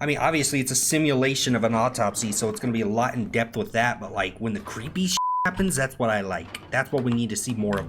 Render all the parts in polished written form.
I mean, obviously it's a simulation of an autopsy, so it's gonna be a lot in depth with that, but like when the creepy shit happens, that's what I like. That's what we need to see more of.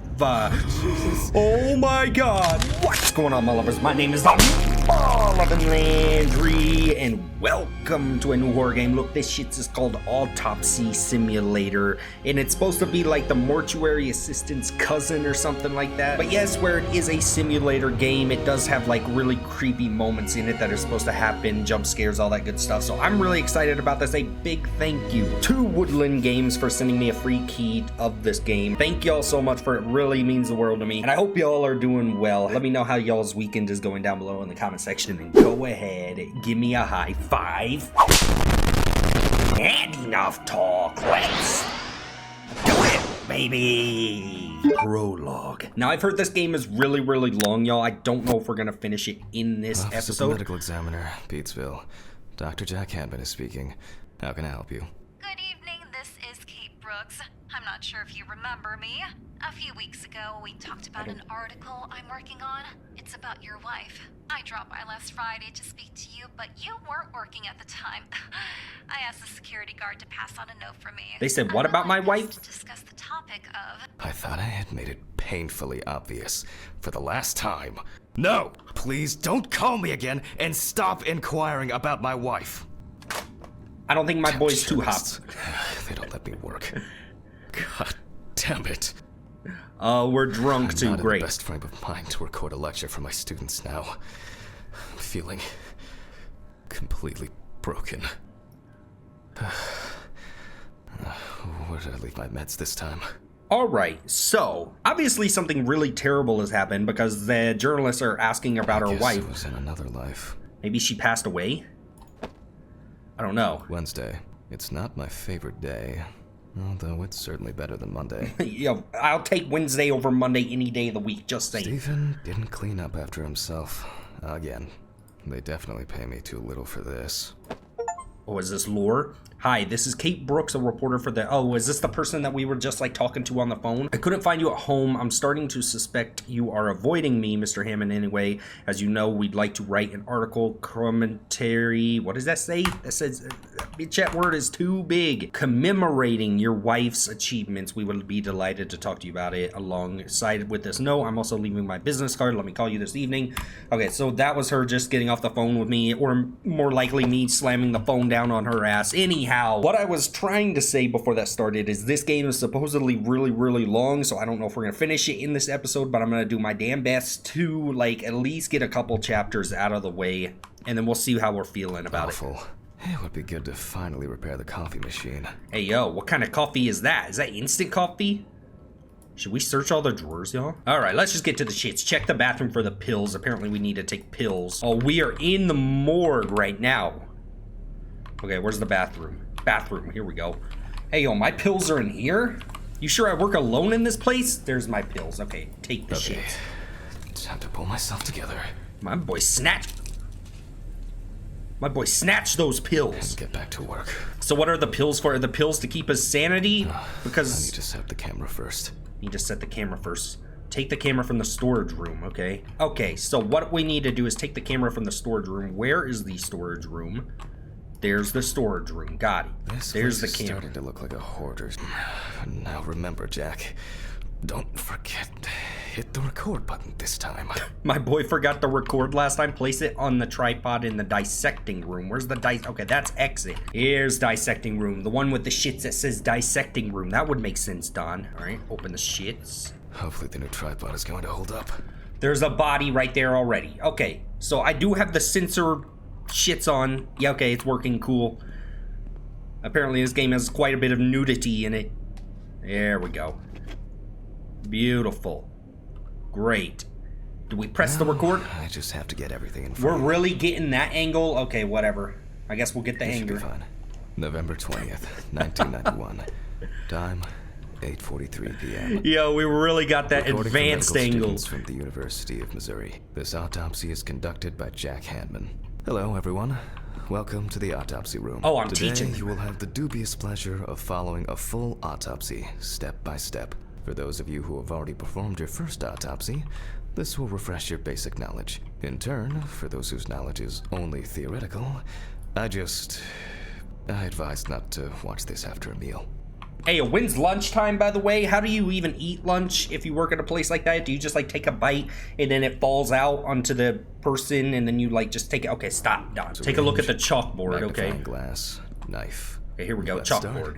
Oh my god! What's going on, my lovers? My name is DonMahLuvinLandry, and welcome to a new horror game. Look, this shit is called Autopsy Simulator, and it's supposed to be like the mortuary assistant's cousin or something like that. But yes, where it is a simulator game, it does have like really creepy moments in it that are supposed to happen, jump scares, all that good stuff. So I'm really excited about this. A big thank you to Woodland Games for sending me a free key of this game. Thank y'all so much for it. Really means the world to me, and I hope y'all are doing well. Let me know how y'all's weekend is going down below in the comment section, and go ahead, give me a high five. And enough talk, let's do it, baby. Prologue. Now, I've heard this game is really long, y'all. I don't know if we're gonna finish it in this Office episode. of the Medical Examiner, Beatsville. Dr. Jack Handman is speaking. How can I help you? Good evening, this is Kate Brooks. I'm not sure if you remember me. A few weeks ago, we talked about an article I'm working on. It's about your wife. I dropped by last Friday to speak to you, but you weren't working at the time. I asked the security guard to pass on a note for me. They said, what about my wife? To discuss the topic of... I thought I had made it painfully obvious for the last time. No! Please don't call me again and stop inquiring about my wife. I don't think my boy's too hot. They don't let me work. God damn it. We're drunk too, I'm not great. in the best frame of mind to record a lecture for my students now. I'm feeling completely broken. Where did I leave my meds this time? Alright, so, obviously something really terrible has happened because the journalists are asking about her wife. It was in another life. Maybe she passed away? I don't know. Wednesday. It's not my favorite day. Although it's certainly better than Monday. Yo, I'll take Wednesday over Monday any day of the week, just saying. Stephen didn't clean up after himself. Again. They definitely pay me too little for this. Oh, is this Lore? Hi, this is Kate Brooks, a reporter for the... Oh, is this the person that we were just, like, talking to on the phone? I couldn't find you at home. I'm starting to suspect you are avoiding me, Mr. Hammond, anyway. As you know, we'd like to write an article, commentary... What does that say? That says... Chat word is too big. Commemorating your wife's achievements. We would be delighted to talk to you about it alongside with this note. I'm also leaving my business card. Let me call you this evening. Okay, so that was her just getting off the phone with me, or more likely me slamming the phone down on her ass. Anyhow, what I was trying to say before that started is this game is supposedly really long, so I don't know if we're gonna finish it in this episode, but I'm gonna do my damn best to, like, at least get a couple chapters out of the way, and then we'll see how we're feeling about it. It would be good to finally repair the coffee machine. Hey, yo, what kind of coffee is that? Is that instant coffee? Should we search all the drawers, y'all? All right, let's just get to the shits. Check the bathroom for the pills. Apparently, we need to take pills. Oh, we are in the morgue right now. Okay, where's the bathroom? Bathroom, here we go. Hey, yo, my pills are in here? You sure I work alone in this place? There's my pills. Okay, take the shit. Time to pull myself together. My boy snatched those pills. And get back to work. So what are the pills for? Are the pills to keep us sanity? Because I need to set the camera first. Need to set the camera first. Take the camera from the storage room, okay? Okay, so what we need to do is take the camera from the storage room. Where is the storage room? There's the storage room. Got it. There's the camera. Starting to look like a hoarder's. Now remember, Jack, don't forget, hit the record button this time. My boy forgot to record last time. Place it on the tripod in the dissecting room. Where's the Okay, that's exit. Here's dissecting room. The one with the shits that says dissecting room. That would make sense, Don. All right, open the shits. Hopefully the new tripod is going to hold up. There's a body right there already. Okay, so I do have the sensor shits on. Yeah, okay, it's working, cool. Apparently this game has quite a bit of nudity in it. There we go. Beautiful. Great. Do we press the record? I just have to get everything in We're frame. really getting that angle? Okay, whatever. I guess we'll get the Should be angle. fine. November 20th, 1991. Time, 8:43 p.m. Yo, we really got that Recording for advanced medical angle. students from the University of Missouri. This autopsy is conducted by Jack Handman. Hello, everyone. Welcome to the autopsy room. Oh, I'm Today, teaching. you will have the dubious pleasure of following a full autopsy, step by step. For those of you who have already performed your first autopsy, this will refresh your basic knowledge. In turn, for those whose knowledge is only theoretical, I advise not to watch this after a meal. Hey, when's lunchtime, by the way? How do you even eat lunch if you work at a place like that? Do you just like take a bite and then it falls out onto the person and then you like just take it? Okay, stop, Don. Take a look at the chalkboard, okay? Magnifying glass, knife. Okay, here we go, Let's chalkboard. start.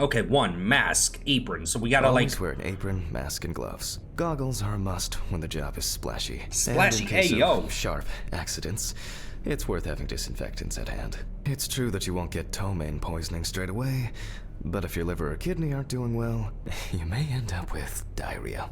Okay, 1, mask, apron. So we gotta Always like... wear an apron, mask, and gloves. Goggles are a must when the job is splashy. Splashy, And in case hey, of yo. sharp accidents, it's worth having disinfectants at hand. It's true that you won't get ptomaine poisoning straight away, but if your liver or kidney aren't doing well, you may end up with diarrhea.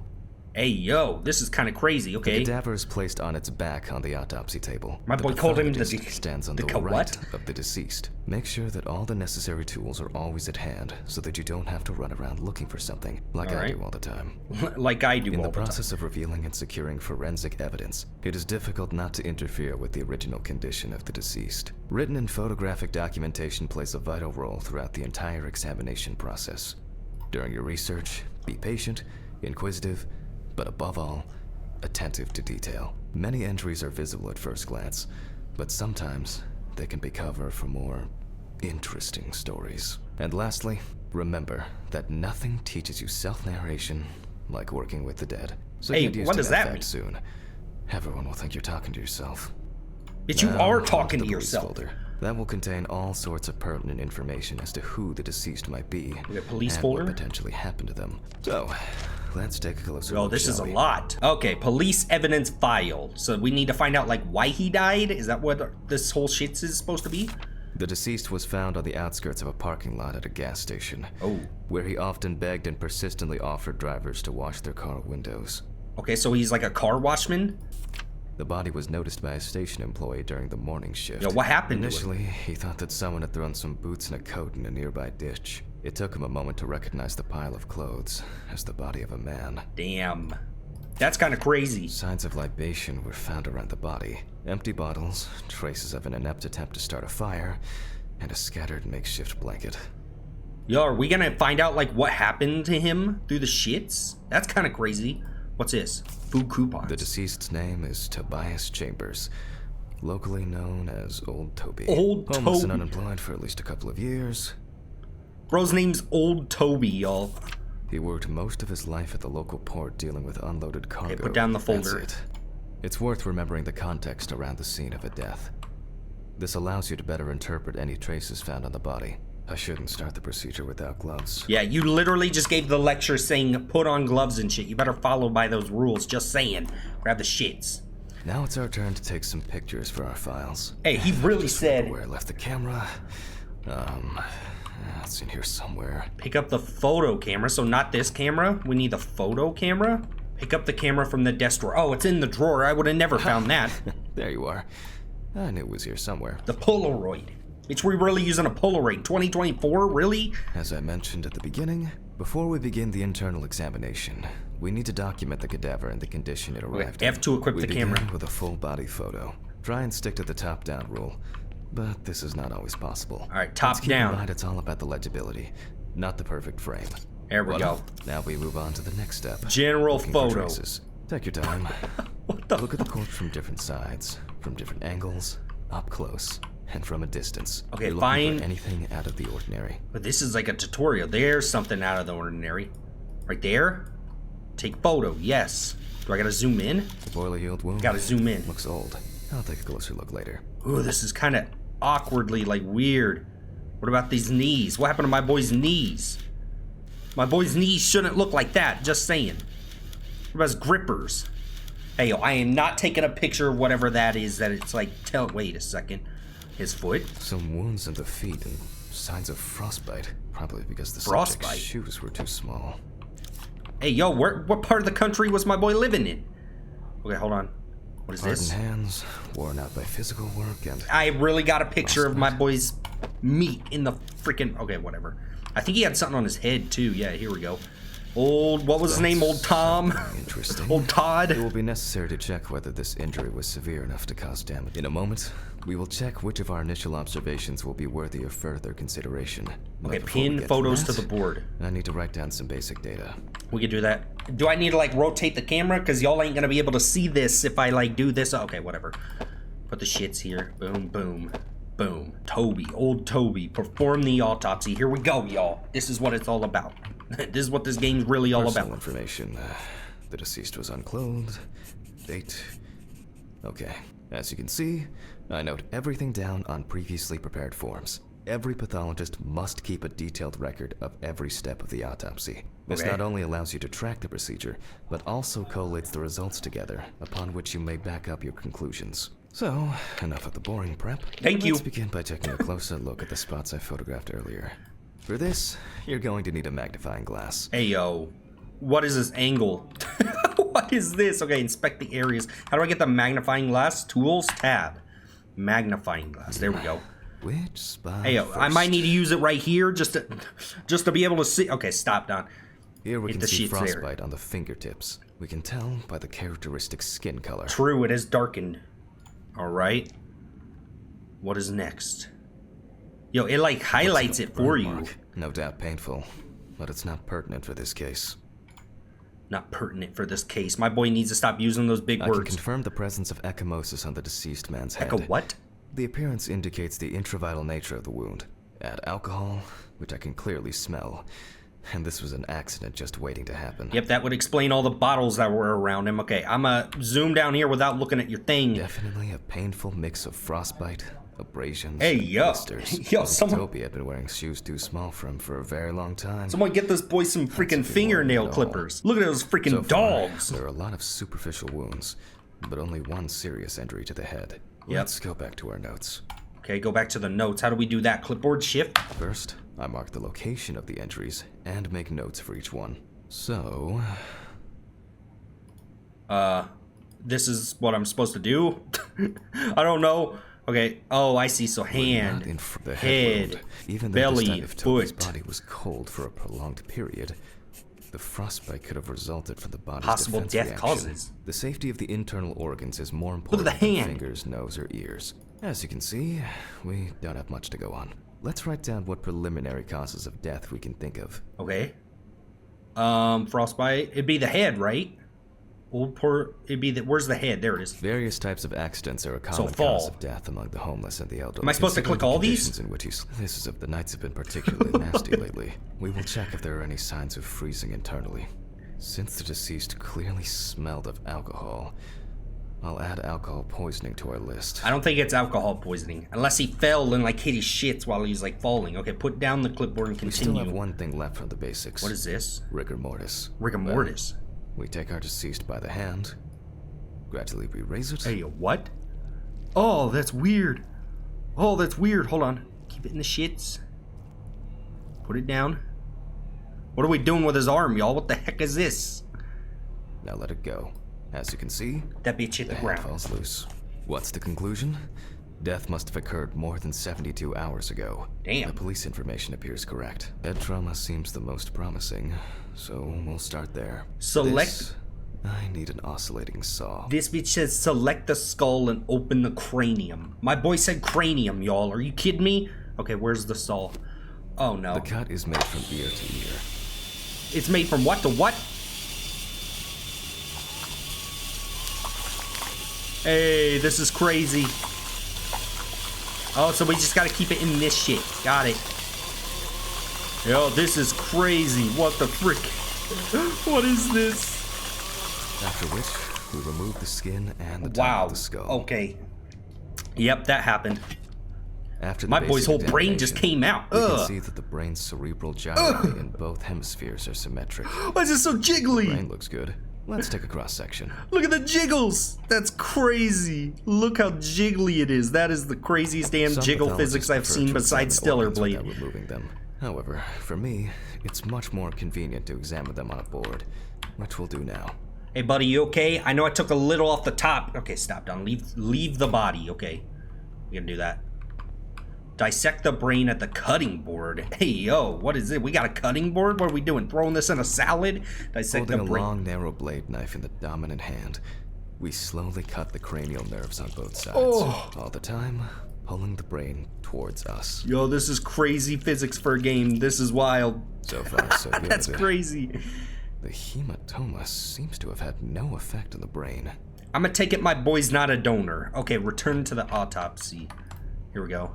Hey, yo, this is kind of crazy, okay? The cadaver is placed on its back on the autopsy table. My boy called him the pathologist stands on the what? right of the deceased. Make sure that all the necessary tools are always at hand so that you don't have to run around looking for something like I do all the time. Like I do In all the the time. process of revealing and securing forensic evidence, it is difficult not to interfere with the original condition of the deceased. Written and photographic documentation plays a vital role throughout the entire examination process. During your research, be patient, inquisitive, but above all, attentive to detail. Many entries are visible at first glance, but sometimes they can be cover for more interesting stories. And lastly, remember that nothing teaches you self-narration like working with the dead. So Hey, get used what to does that mean? soon. Everyone will think you're talking to yourself. But you Now, are onto talking the to police yourself. folder. That will contain all sorts of pertinent information as to who the deceased might be The police and folder? what potentially happened to them. So, let's take a closer Oh, look, this is a shall we? lot. Okay, police evidence file. So we need to find out like why he died? Is that what this whole shit is supposed to be? The deceased was found on the outskirts of a parking lot at a gas station, Oh. where he often begged and persistently offered drivers to wash their car windows. Okay, so he's like a car washman? The body was noticed by a station employee during the morning shift. Yo, what happened to him? Initially, he thought that someone had thrown some boots and a coat in a nearby ditch. It took him a moment to recognize the pile of clothes as the body of a man. Damn. That's kind of crazy. Signs of libation were found around the body. Empty bottles, traces of an inept attempt to start a fire, and a scattered makeshift blanket. Yo, are we gonna find out like what happened to him through the shits? That's kind of crazy. What's this? Food coupons. The deceased's name is Tobias Chambers, locally known as Old Toby. Old Homeless and Toby. unemployed for at least a couple of years. Bro's name's Old Toby, y'all. He worked most of his life at the local port dealing with unloaded cargo. Okay, put down the folder. That's it. It's worth remembering the context around the scene of a death. This allows you to better interpret any traces found on the body. I shouldn't start the procedure without gloves. Yeah, you literally just gave the lecture saying put on gloves and shit. You better follow by those rules. Just saying. Grab the shits. Now it's our turn to take some pictures for our files. Hey, he really said Where I left the camera. It's in here somewhere. pick up the photo camera. So not this camera. We need the photo camera. Pick up the camera from the desk drawer. Oh, it's in the drawer. I would have never found that. There you are. I knew it was here somewhere. The Polaroid. Bitch, we really using a Polaroid. 2024? Really? As I mentioned at the beginning, before we begin the internal examination, we need to document the cadaver and the condition it arrived in. F to equip the camera. We begin with a full body photo. Try and stick to the top-down rule, but this is not always possible. All right, top Let's keep down. in mind it's all about the legibility, not the perfect frame. There we go. Now we move on to the next step. General Looking for photo. traces. Take your time. What the? Look at the corpse from different sides, from different angles, up close, and from a distance. Okay, You're looking fine. for anything out of the ordinary. But this is like a tutorial. There's something out of the ordinary. Right there. Take photo. Yes. Do I gotta zoom in? The boiler yield wound Gotta zoom in. looks old. I'll take a closer look later. Ooh, this is kind of awkwardly like weird. What about these knees? What happened to my boy's knees? My boy's knees shouldn't look like that. Just saying. What about his grippers? Hey, yo, I am not taking a picture of whatever that is. That it's like. Wait a second. His foot. Some wounds in the feet and signs of frostbite. Probably because the Frostbite? subject's shoes were too small. Hey, yo, what part of the country was my boy living in? Okay, hold on. What is Hardened this? hands, worn out by physical work, and I really got a picture of my boy's meat in the freaking. Okay, whatever. I think he had something on his head too. Yeah, here we go. What was his name? Old Tom? interesting. Old Todd? It will be necessary to check whether this injury was severe enough to cause damage. In a moment, we will check which of our initial observations will be worthy of further consideration. But Okay, before we pin get photos to that, the board. I need to write down some basic data. We could do that. Do I need to like rotate the camera? Because y'all ain't gonna be able to see this if I like do this. Okay, whatever. Put the shits here. Boom, boom. Boom. Toby, old Toby, perform the autopsy. Here we go, y'all. This is what it's all about. This is what this game's really all Personal about. Information. The deceased was unclothed. Date. Okay. As you can see, I note everything down on previously prepared forms. Every pathologist must keep a detailed record of every step of the autopsy. This not only allows you to track the procedure, but also collates the results together, upon which you may back up your conclusions. So, enough of the boring prep. Thank you. Let's begin by taking a closer look at the spots I photographed earlier. For this, you're going to need a magnifying glass. Hey, yo. What is this angle? What is this? Okay, inspect the areas. How do I get the magnifying glass? Tools, tab. Magnifying glass. There we go. Which spot Hey, yo, first? I might need to use it right here just to be able to see. Okay, stop, Don. Here we Hit can the see sheets there. frostbite on the fingertips. We can tell by the characteristic skin color. True, it is darkened. All right. What is next? Yo, it like highlights it for you. Mark. No doubt painful, but it's not pertinent for this case. Not pertinent for this case. My boy needs to stop using those big I can words. confirm the presence of ecchymosis on the deceased man's head. Echo what? The appearance indicates the intravital nature of the wound. Add alcohol, which I can clearly smell. And this was an accident just waiting to happen. Yep, that would explain all the bottles that were around him. Okay, I'm gonna zoom down here without looking at your thing. Definitely a painful mix of frostbite, abrasions, Hey, and yo. blisters. Yo, someone- Toby had been wearing shoes too small for him for a very long time. Someone get this boy some freaking That's a good fingernail one at all. clippers. Look at those freaking So far, dogs. there are a lot of superficial wounds, but only one serious injury to the head. Yep. Let's go back to our notes. Okay, go back to the notes. How do we do that? Clipboard shift? First, I mark the location of the injuries and make notes for each one. So, This is what I'm supposed to do? I don't know. Okay. Oh, I see. So hand, not in the head, wound. Even though belly, this time if Toby's foot. body was cold for a prolonged period, the frostbite could have resulted from the body's Possible defense death reaction. causes. The safety of the internal organs is more important Look at the than hand. fingers, nose, or ears. As you can see, we don't have much to go on. Let's write down what preliminary causes of death we can think of. Okay. Frostbite. It'd be the head, right? It'd be the. Where's the head? There it is. Various types of accidents are a common fall. cause of death among the homeless and the elderly. Am I supposed to Considering click all the these? conditions in which this is if the nights have been particularly nasty lately. We will check if there are any signs of freezing internally. Since the deceased clearly smelled of alcohol, I'll add alcohol poisoning to our list. I don't think it's alcohol poisoning. Unless he fell and like hit his shits while he's like falling. Okay, put down the clipboard and We still continue. have one thing left from the basics. What is this? Rigor mortis. Rigor Well, mortis. we take our deceased by the hand, gradually we raise it. Hey, what? Oh, that's weird. Oh, that's weird. Hold on. Keep it in the shits. Put it down. What are we doing with his arm, y'all? What the heck is this? Now let it go. As you can see, That bitch hit the the hand ground. falls loose. What's the conclusion? Death must have occurred more than 72 hours ago. Damn. The police information appears correct. Head trauma seems the most promising, so we'll start there. Select- This, I need an oscillating saw. This bitch says select the skull and open the cranium. My boy said cranium, y'all. Are you kidding me? Okay, where's the saw? Oh, no. The cut is made from ear to ear. It's made from what to what? Hey, this is crazy. Oh, so we just gotta keep it in this shit. Got it. Yo, this is crazy. What the frick? What is this? After which, we remove the skin and the top Wow. of the skull. Okay. Yep, that happened. After the My boy's basic whole brain just examination, came out. We can Ugh. see that the brain's cerebral gyri in both hemispheres are symmetric. Why is it so jiggly? Brain looks good. Let's take a cross section. Look at the jiggles. That's crazy. Look how jiggly it is. That is the craziest damn Some jiggle pathologists physics I've prefer seen to besides examine Stellar organs Blade. without removing them. However, for me, it's much more convenient to examine them on a board, which we'll do now. Hey, buddy, you okay? I know I took a little off the top. Okay, stop, Don. Leave the body, okay? We gotta do that. Dissect the brain at the cutting board. Hey, yo, what is it? We got a cutting board? What are we doing? Throwing this in a salad? Dissect Holding the a brain. long, narrow blade knife in the dominant hand, we slowly cut the cranial nerves on both sides. Oh. All the time, pulling the brain towards us. Yo, this is crazy physics for a game. This is wild. So far, so good. That's crazy. The hematoma seems to have had no effect on the brain. I'm gonna take it my boy's not a donor. Okay, return to the autopsy. Here we go.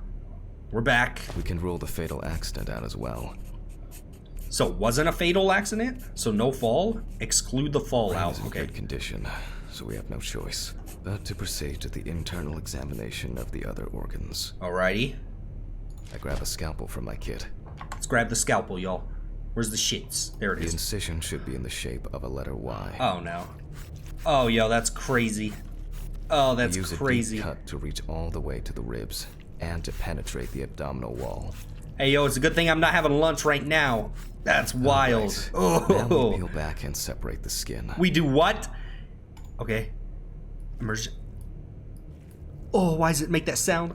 We're back. We can rule the fatal accident out as well. So it wasn't a fatal accident? So no fall? Exclude the fall out. In Okay. good condition, so we have no choice but to proceed to the internal examination of the other organs. Alrighty. I grab a scalpel from my kit. Let's grab the scalpel, y'all. Where's the shits? There it The is. incision should be in the shape of a letter Y. Oh no. Oh, yo, that's crazy. Oh, that's Use crazy. a deep cut to reach all the way to the ribs and to penetrate the abdominal wall. Hey, yo, it's a good thing I'm not having lunch right now. That's wild. Right. Now we Oh, peel back and separate the skin. we do what? Okay. Immersion. Oh, why does it make that sound?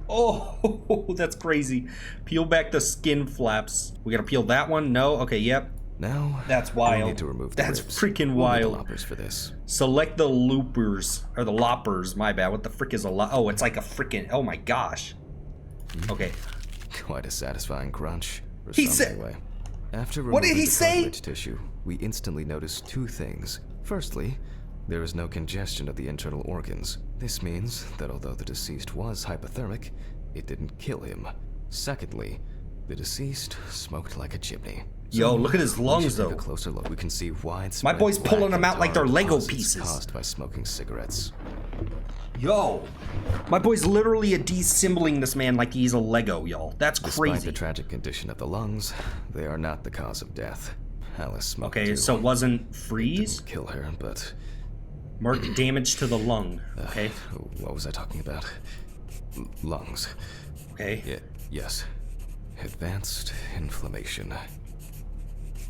Oh, that's crazy. Peel back the skin flaps. We gotta peel that one? No? Okay, yep. Now, That's we wild. need to remove the That's ribs. freaking We'll need the wild. loppers for this. Select the loopers, or the loppers, my bad. What the frick is a lop? Oh, it's like a freaking, oh my gosh. Okay. Quite a satisfying crunch. For He some said- anyway. After What did removing he the say? cartilage tissue, we instantly notice two things. Firstly, there is no congestion of the internal organs. This means that although the deceased was hypothermic, it didn't kill him. Secondly, the deceased smoked like a chimney. Yo, look at his we lungs, should take though. a closer look. We can see widespread My boy's pulling black them and out like they're tar Lego deposits pieces. caused by smoking cigarettes. Yo. My boy's literally deassembling this man like he's a Lego, y'all. That's Despite crazy. the tragic condition of the lungs, they are not the cause of death. Alice smoked Okay, too. so it wasn't freeze? Didn't kill her, but Mark damage to the lung. Okay. what was I talking about? Lungs. Okay. Yes. Advanced inflammation.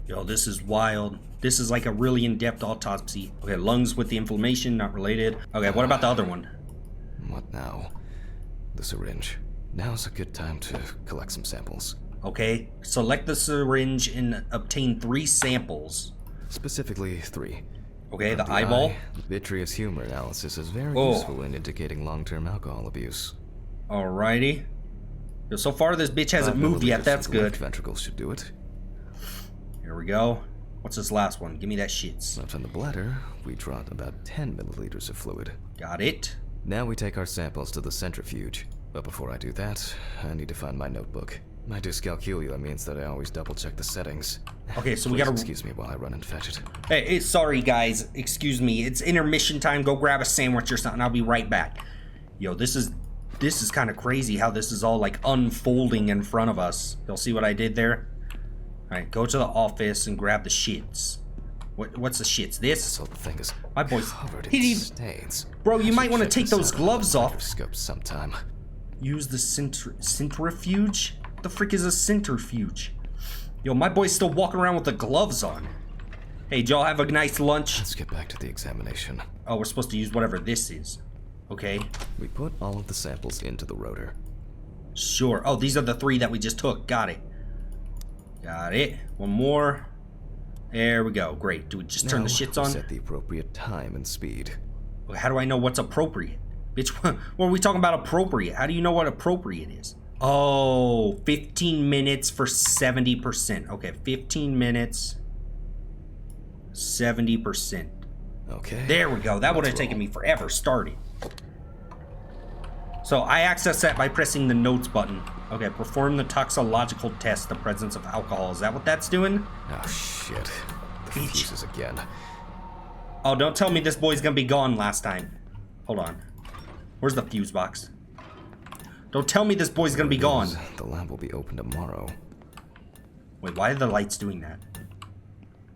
Yo, this is wild. This is like a really in-depth autopsy. Okay, lungs with the inflammation, not related. Okay, what about the other one? What now? The syringe. Now's a good time to collect some samples. Okay, select the syringe and obtain 3 samples. Specifically 3. Okay, the The eyeball. eye, vitreous humor analysis is very Oh. useful in indicating long-term alcohol abuse. Alrighty. Yo, so far this bitch hasn't 5 moved yet, milliliters that's of the left good. ventricle should do it. Here we go. What's this last one? Give me that shits. Now from the bladder, we draw about 10 milliliters of fluid. Got it. Now we take our samples to the centrifuge. But before I do that, I need to find my notebook. My dyscalculia means that I always double-check the settings. Okay, so we Please gotta... excuse me while I run and fetch it. Hey, sorry guys, excuse me. It's intermission time. Go grab a sandwich or something. I'll be right back. Yo, this is kind of crazy how this is all like unfolding in front of us. You'll see what I did there? All right, go to the office and grab the shits. What's the shits? This? So the thing is My boy's... covered He in didn't- stains. Bro, you I might should want to check take this those out on gloves a off. microscope sometime. Use the centrifuge? What the frick is a centrifuge? Yo, my boy's still walking around with the gloves on. Hey, did y'all have a nice lunch? Let's get back to the examination. Oh, we're supposed to use whatever this is. Okay, We put all of the samples into the rotor. sure. Oh, these are the 3 that we just took. Got it. Got it. One more. There we go. Great. Do we just turn the Now, shits we on? set the appropriate time and speed. How do I know what's appropriate? Bitch, what are we talking about appropriate? How do you know what appropriate is? Oh, 15 minutes for 70%. Okay, 15 minutes, 70%. Okay. There we go. That would have Let's taken roll. me forever starting. So I access that by pressing the notes button. Okay, perform the toxicological test, the presence of alcohol. Is that what that's doing? Oh shit. The Bitch. fuses again. Oh, don't tell me this boy's gonna be gone last time. Hold on. Where's the fuse box? Don't tell me this boy's gonna be gone. The lab will be open tomorrow. Wait, why are the lights doing that?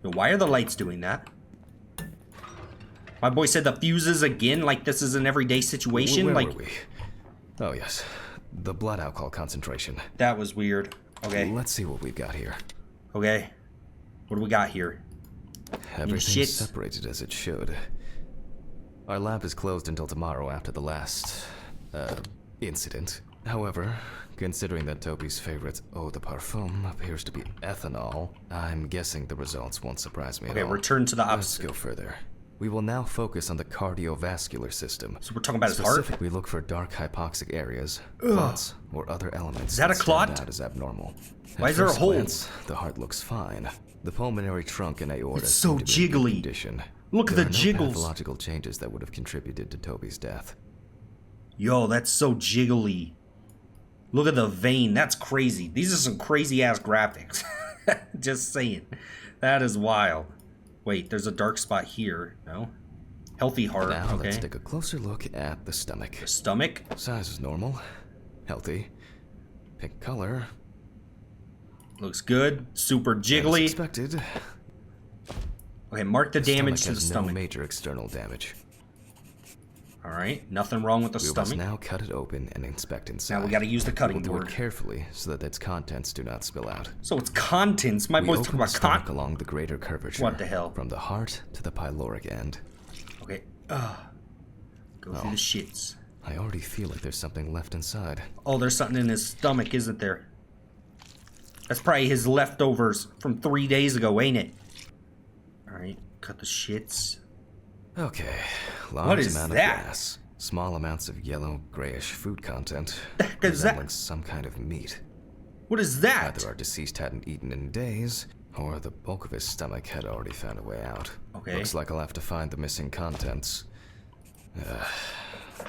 Yo, why are the lights doing that? My boy said the fuses again, like this is an everyday situation. Where like were we? Oh yes. The blood alcohol concentration. that was weird. Okay, Let's see what we've got here. okay. What do we got here? Everything's shits. separated as it should. Our lab is closed until tomorrow after the last, incident. However, considering that Toby's favorite eau de parfum appears to be ethanol, I'm guessing the results won't surprise me Okay, at all. return to the Let's opposite. go further. We will now focus on the cardiovascular system. So we're talking about his heart? Specifically, look for dark hypoxic areas, clots, or other elements Is that a stand clot? out as abnormal. Why At is there a first hole? glance, the heart looks fine. The pulmonary trunk and aorta It's so seem to be in good jiggly. condition. Look at There the are no jiggles. pathological changes that would have contributed to Toby's death. Yo, that's so jiggly. Look at the vein. That's crazy. These are some crazy ass graphics. Just saying. That is wild. Wait, there's a dark spot here. No? Healthy heart. Now okay. let's take a closer look at the stomach. The stomach? Size is normal. Healthy. Pink color. Looks good. Super As jiggly. expected. Okay, mark the damage to the stomach. No major external damage. Alright, nothing wrong with the We stomach. must now cut it open and inspect inside. Now we gotta use the cutting We'll do board. it carefully so that its contents do not spill out. So it's contents. My We boy's open talking the about stomach con. along the greater curvature. What the hell? From the heart to the pyloric end. Okay. Go through the shits. I already feel like there's something left inside. Oh, there's something in his stomach, isn't there? That's probably his leftovers from 3 days ago, ain't it? Alright, cut the shits. Okay, What large is amount that? of gas. Small amounts of yellow, grayish food content. The heck is that? resembling some kind of meat. What is that? Either our deceased hadn't eaten in days, or the bulk of his stomach had already found a way out. Okay. Looks like I'll have to find the missing contents.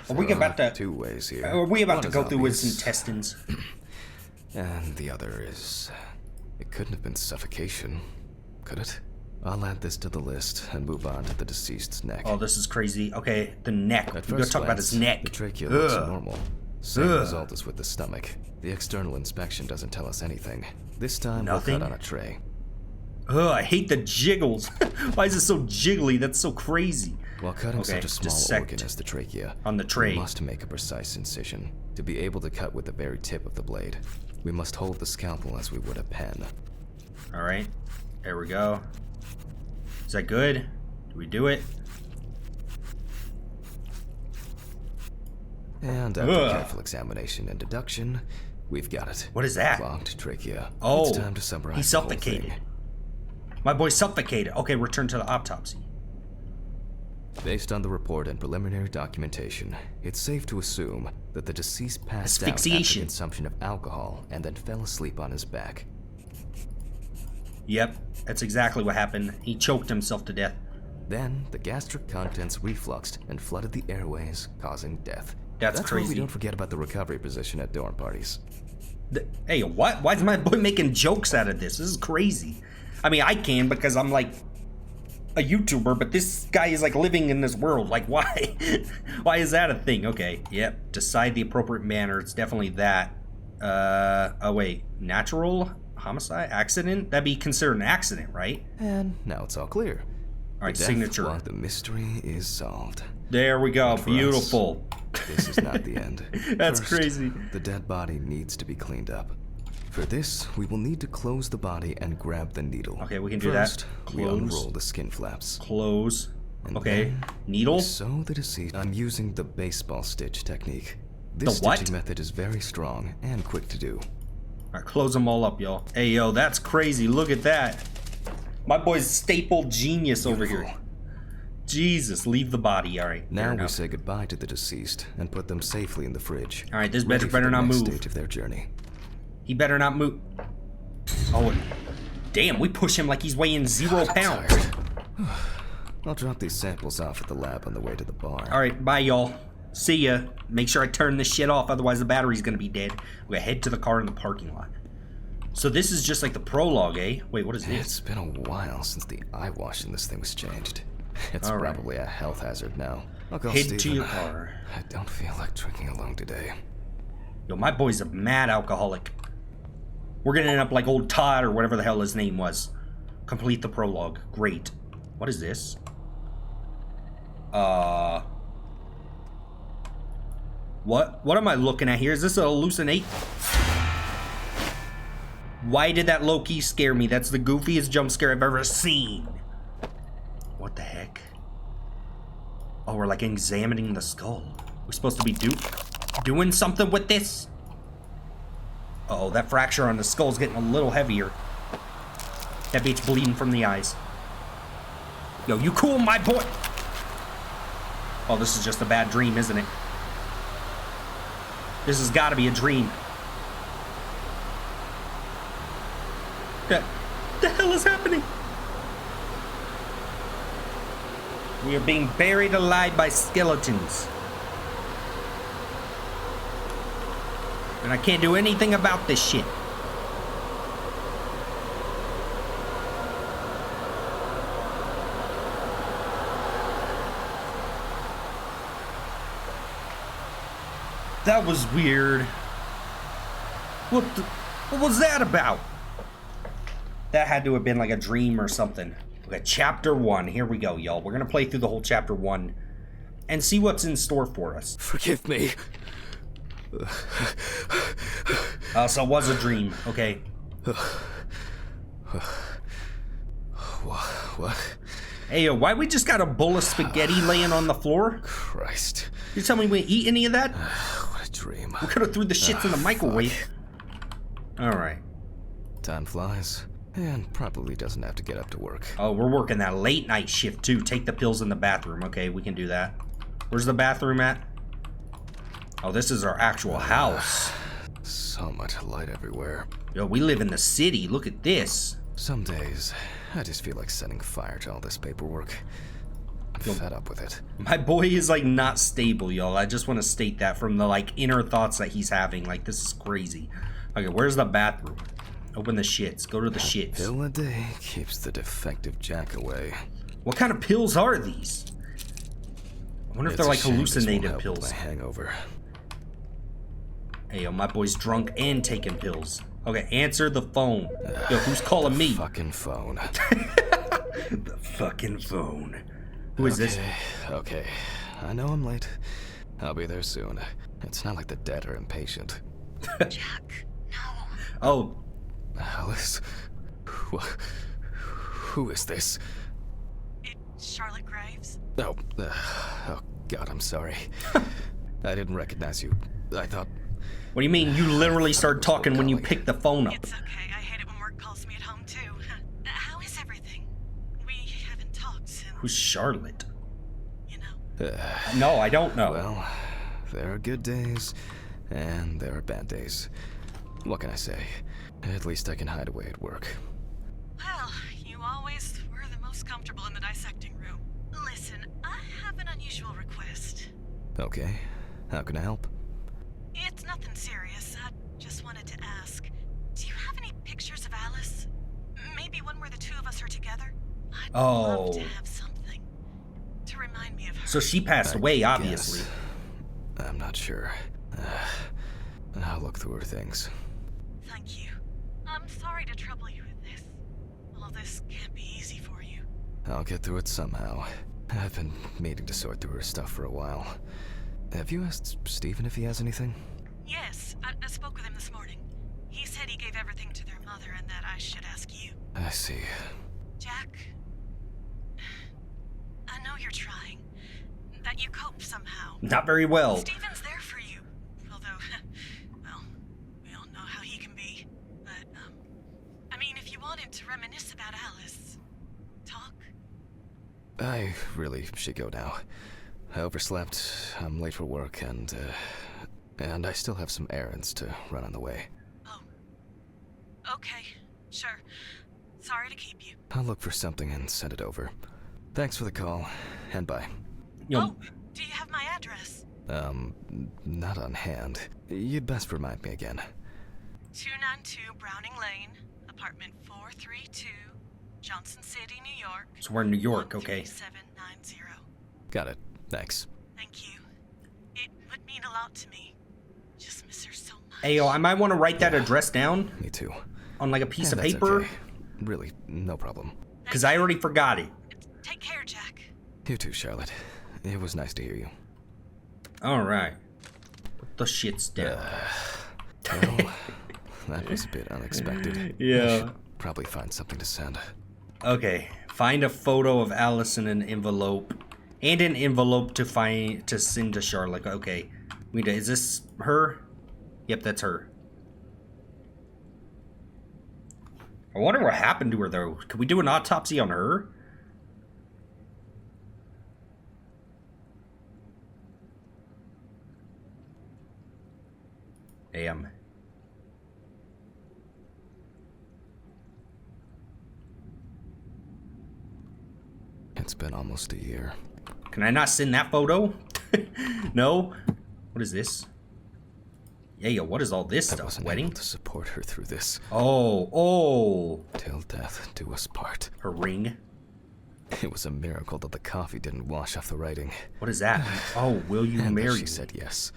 Are we about to... Two ways here. Are we about One to is go through his obvious, intestines? and the other is... It couldn't have been suffocation, could it? I'll add this to the list and move on to the deceased's neck. Oh, this is crazy. Okay, the neck. At We're gonna first talk about glance, his neck. The trachea looks Ugh. normal. Same Ugh. result as with the stomach. The external inspection doesn't tell us anything. This time Nothing? we'll cut on a tray. Ugh, I hate the jiggles. Why is it so jiggly? That's so crazy. While cutting Okay, such a small dissect organ as the trachea, on the tray. we must make a precise incision. To be able to cut with the very tip of the blade, we must hold the scalpel as we would a pen. Alright, there we go. Is that good? Do we do it? And after Ugh. careful examination and deduction, we've got it. What is that? Clogged trachea. Oh, it's time to summarize he the whole suffocated. thing. My boy suffocated. Okay, return to the autopsy. Based on the report and preliminary documentation, it's safe to assume that the deceased passed out after Asphyxiation. consumption of alcohol and then fell asleep on his back. Yep, that's exactly what happened. He choked himself to death. Then, the gastric contents refluxed and flooded the airways, causing death. That's why crazy. we don't forget about the recovery position at dorm parties. Hey, what? Why is my boy making jokes out of this? This is crazy. I mean, I can because I'm like a YouTuber, but this guy is like living in this world. Like, why? Why is that a thing? Okay, yep. Decide the appropriate manner. It's definitely that. Oh wait, natural homicide, accident? That'd be considered an accident, right? And now it's all clear. All right, The death signature. log, the mystery is solved. There we go. For us, Beautiful. This is not the end. That's First, crazy. The dead body needs to be cleaned up. For this, we will need to close the body and grab the needle. Okay, we can do that. First, we Close. unroll the skin flaps. Close. And Okay. then Needle. we sew the deceased. I'm using the baseball stitch technique. This The what? stitching method is very strong and quick to do. All right, close them all up, y'all. Hey, yo, that's crazy. Look at that. My boy's staple genius over here. Beautiful. Jesus, leave the body. All right. Now fair we enough. say goodbye to the deceased and put them safely in the fridge. All right, this ready better for the not next move. stage of their journey. He better not move. Oh, damn, we push him like he's weighing 0 pounds. Tired. I'll drop these samples off at the lab on the way to the bar. All right, bye, y'all. See ya. Make sure I turn this shit off, otherwise the battery's gonna be dead. We're gonna head to the car in the parking lot. So this is just like the prologue, eh? Wait, what is this? It's been a while since the eye wash in this thing was changed. It's All right. probably a health hazard now. I'll call Head Steven. to your car. I don't feel like drinking alone today. Yo, my boy's a mad alcoholic. We're gonna end up like old Todd or whatever the hell his name was. Complete the prologue. Great. What is this? What am I looking at here? Is this a hallucinate? Why did that low-key scare me? That's the goofiest jump scare I've ever seen. What the heck? Oh, we're like examining the skull. We're supposed to be doing something with this? Uh-oh, that fracture on the skull's getting a little heavier. That bitch bleeding from the eyes. Yo, you cool, my boy? Oh, this is just a bad dream, isn't it? This has got to be a dream. The hell is happening? We are being buried alive by skeletons. And I can't do anything about this shit. That was weird. What was that about? That had to have been like a dream or something. Okay, chapter 1. Here we go, y'all. We're gonna play through the whole chapter 1 and see what's in store for us. Forgive me. So it was a dream, okay. What? Hey, yo, why we just got a bowl of spaghetti laying on the floor? Christ. You tell me we didn't eat any of that? What a dream. We could have threw the shits in the microwave. Alright. Time flies, and probably doesn't have to get up to work. Oh, we're working that late night shift too. Take the pills in the bathroom. Okay, we can do that. Where's the bathroom at? Oh, this is our actual house. So much light everywhere. Yo, we live in the city. Look at this. Some days, I just feel like setting fire to all this paperwork. I'm fed up with it. My boy is like not stable, y'all. I just want to state that from the like inner thoughts that he's having. Like, this is crazy. Okay, where's the bathroom? Open the shits. Go to the shits. Pill a day keeps the defective Jack away. What kind of pills are these? I wonder if they're like hallucinated pills. My hangover. Hey, yo, my boy's drunk and taking pills. Okay, answer the phone. Yo, who's calling me? Fucking phone. The fucking phone. Who is this? Okay. I know I'm late. I'll be there soon. It's not like the dead are impatient. Jack, no. Oh. Alice? Who is this? It's Charlotte Graves. Oh God, I'm sorry. I didn't recognize you. I thought... What do you mean you literally started talking when you picked the phone up? It's okay. I hate it when work calls me at home, too. How is everything? We haven't talked since... Who's Charlotte? You know. No, I don't know. Well, there are good days, and there are bad days. What can I say? At least I can hide away at work. Well, you always were the most comfortable in the dissecting room. Listen, I have an unusual request. Okay. How can I help? It's nothing serious. I just wanted to ask. Do you have any pictures of Alice? Maybe one where the two of us are together? I'd love to have something to remind me of her. So she passed away, obviously. Guess. I'm not sure. I'll look through her things. Thank you. I'm sorry to trouble you with this. All of this can't be easy for you. I'll get through it somehow. I've been meaning to sort through her stuff for a while. Have you asked Stephen if he has anything? Yes, I spoke with him this morning. He said he gave everything to their mother and that I should ask you. I see. Jack, I know you're trying. That you cope somehow. Not very well. Stephen's there for you. Although, well, we all know how he can be. But, I mean, if you wanted to reminisce about Alice, talk. I really should go now. I overslept, I'm late for work, and I still have some errands to run on the way. Oh. Okay, sure. Sorry to keep you. I'll look for something and send it over. Thanks for the call, and bye. Yo, Oh, do you have my address? Not on hand. You'd best remind me again. 292 Browning Lane, apartment 432, Johnson City, New York. so we're in New York, okay. 13790. Got it. Thanks. Thank you. It would mean a lot to me. Just miss her so much. Hey, yo, I might want to write that address down Me too. on like a piece of That's paper. okay. Really, no problem. Because I already forgot it. Take care, Jack. You too, Charlotte. It was nice to hear you. Alright. Put the shits down. Well, that was a bit unexpected. Yeah. I should probably find something to send. Okay. Find a photo of Alice in an envelope. And an envelope to send to Charlotte. Okay. Is this her? Yep, that's her. I wonder what happened to her, though. Could we do an autopsy on her? Damn. It's been almost a year. Can I not send that photo? No? What is this? Yeah, yo, what is all this I stuff? wasn't Wedding? able to support her through this. Oh. Till death do us part. Her ring. It was a miracle that the coffee didn't wash off the writing. What is that? Oh, will you And marry she me? said yes.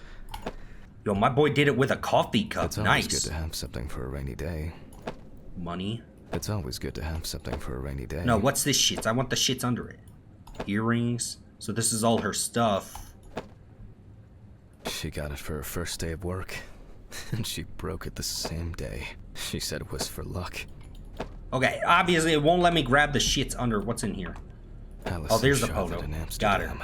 Yo, my boy did it with a coffee cup. It's always Nice. good to have something for a rainy day. Money. It's always good to have something for a rainy day. No, what's this shit? I want the shits under it. Earrings. So this is all her stuff. She got it for her first day of work, and she broke it the same day. She said it was for luck. Okay, obviously it won't let me grab the shits under. What's in here? Allison there's the Charlotte photo. in Got it. Amsterdam.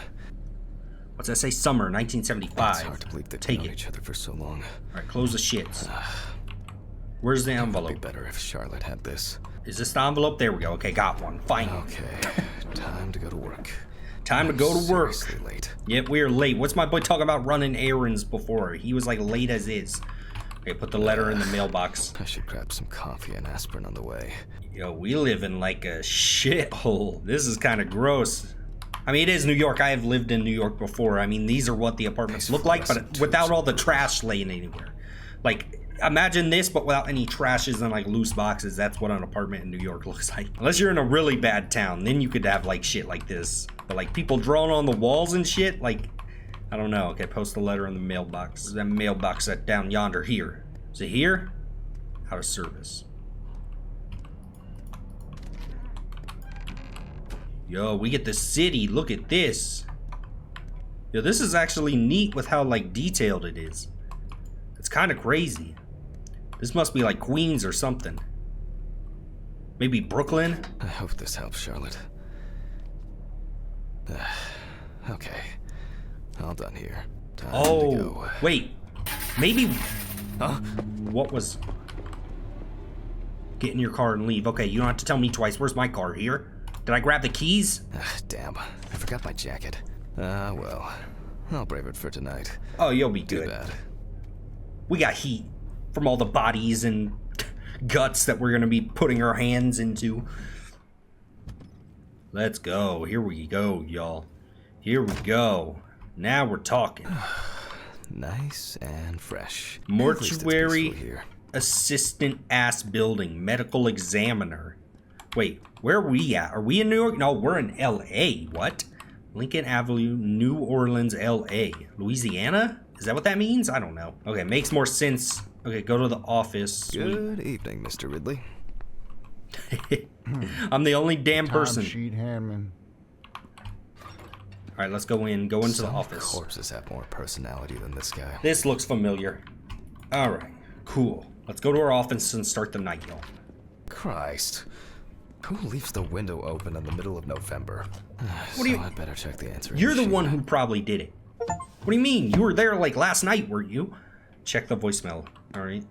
What's that say? Summer 1975. It's hard to believe they've Take known it. each other for so long. Alright, close the shits. Where's the It would envelope? be better if Charlotte had this. Is this the envelope? There we go. Okay, got one. Finally. Okay, time to go to work. Time to go to work. Seriously late. Yep, we are late. What's my boy talking about running errands before? He was like late as is. Okay, put the letter in the mailbox. I should grab some coffee and aspirin on the way. Yo, we live in like a shithole. This is kind of gross. I mean, it is New York. I have lived in New York before. I mean, these are what the apartments look like, but without all the trash laying anywhere. Like, imagine this, but without any trashes and like loose boxes. That's what an apartment in New York looks like. Unless you're in a really bad town, then you could have like shit like this. But like people drawing on the walls and shit, like, I don't know. Okay, post a letter in the mailbox. Where's that mailbox set down yonder? Here. Is it here? Out of service. Yo, we get the city. Look at this. Yo, this is actually neat with how like detailed it is. It's kind of crazy. This must be like Queens or something. Maybe Brooklyn? I hope this helps, Charlotte. Okay. All done here. Time to go. Wait. Maybe... Huh? What was... Get in your car and leave. Okay, you don't have to tell me twice. Where's my car? Here? Did I grab the keys? Damn. I forgot my jacket. Well. I'll brave it for tonight. Oh, you'll be Too good. bad. We got heat from all the bodies and guts that we're going to be putting our hands into. Let's go. Here we go, y'all. Here we go. Now we're talking. Nice and fresh. Mortuary here. assistant ass building. Medical examiner. Wait, where are we at? Are we in New York? No, we're in L.A. What? Lincoln Avenue, New Orleans, L.A. Louisiana? Is that what that means? I don't know. Okay, makes more sense. Okay, go to the office. Sweet. Good evening, Mr. Ridley. I'm the only damn person. Sheet Hammond. Alright, let's go in. Go into the Some office. corpses have more personality than this guy. This looks familiar. Alright, cool. Let's go to our office and start the night, y'all. Christ. Who leaves the window open in the middle of November? What do you... I'd better check the answer. You're the one who probably did it. What do you mean? You were there like last night, weren't you? Check the voicemail. Alright.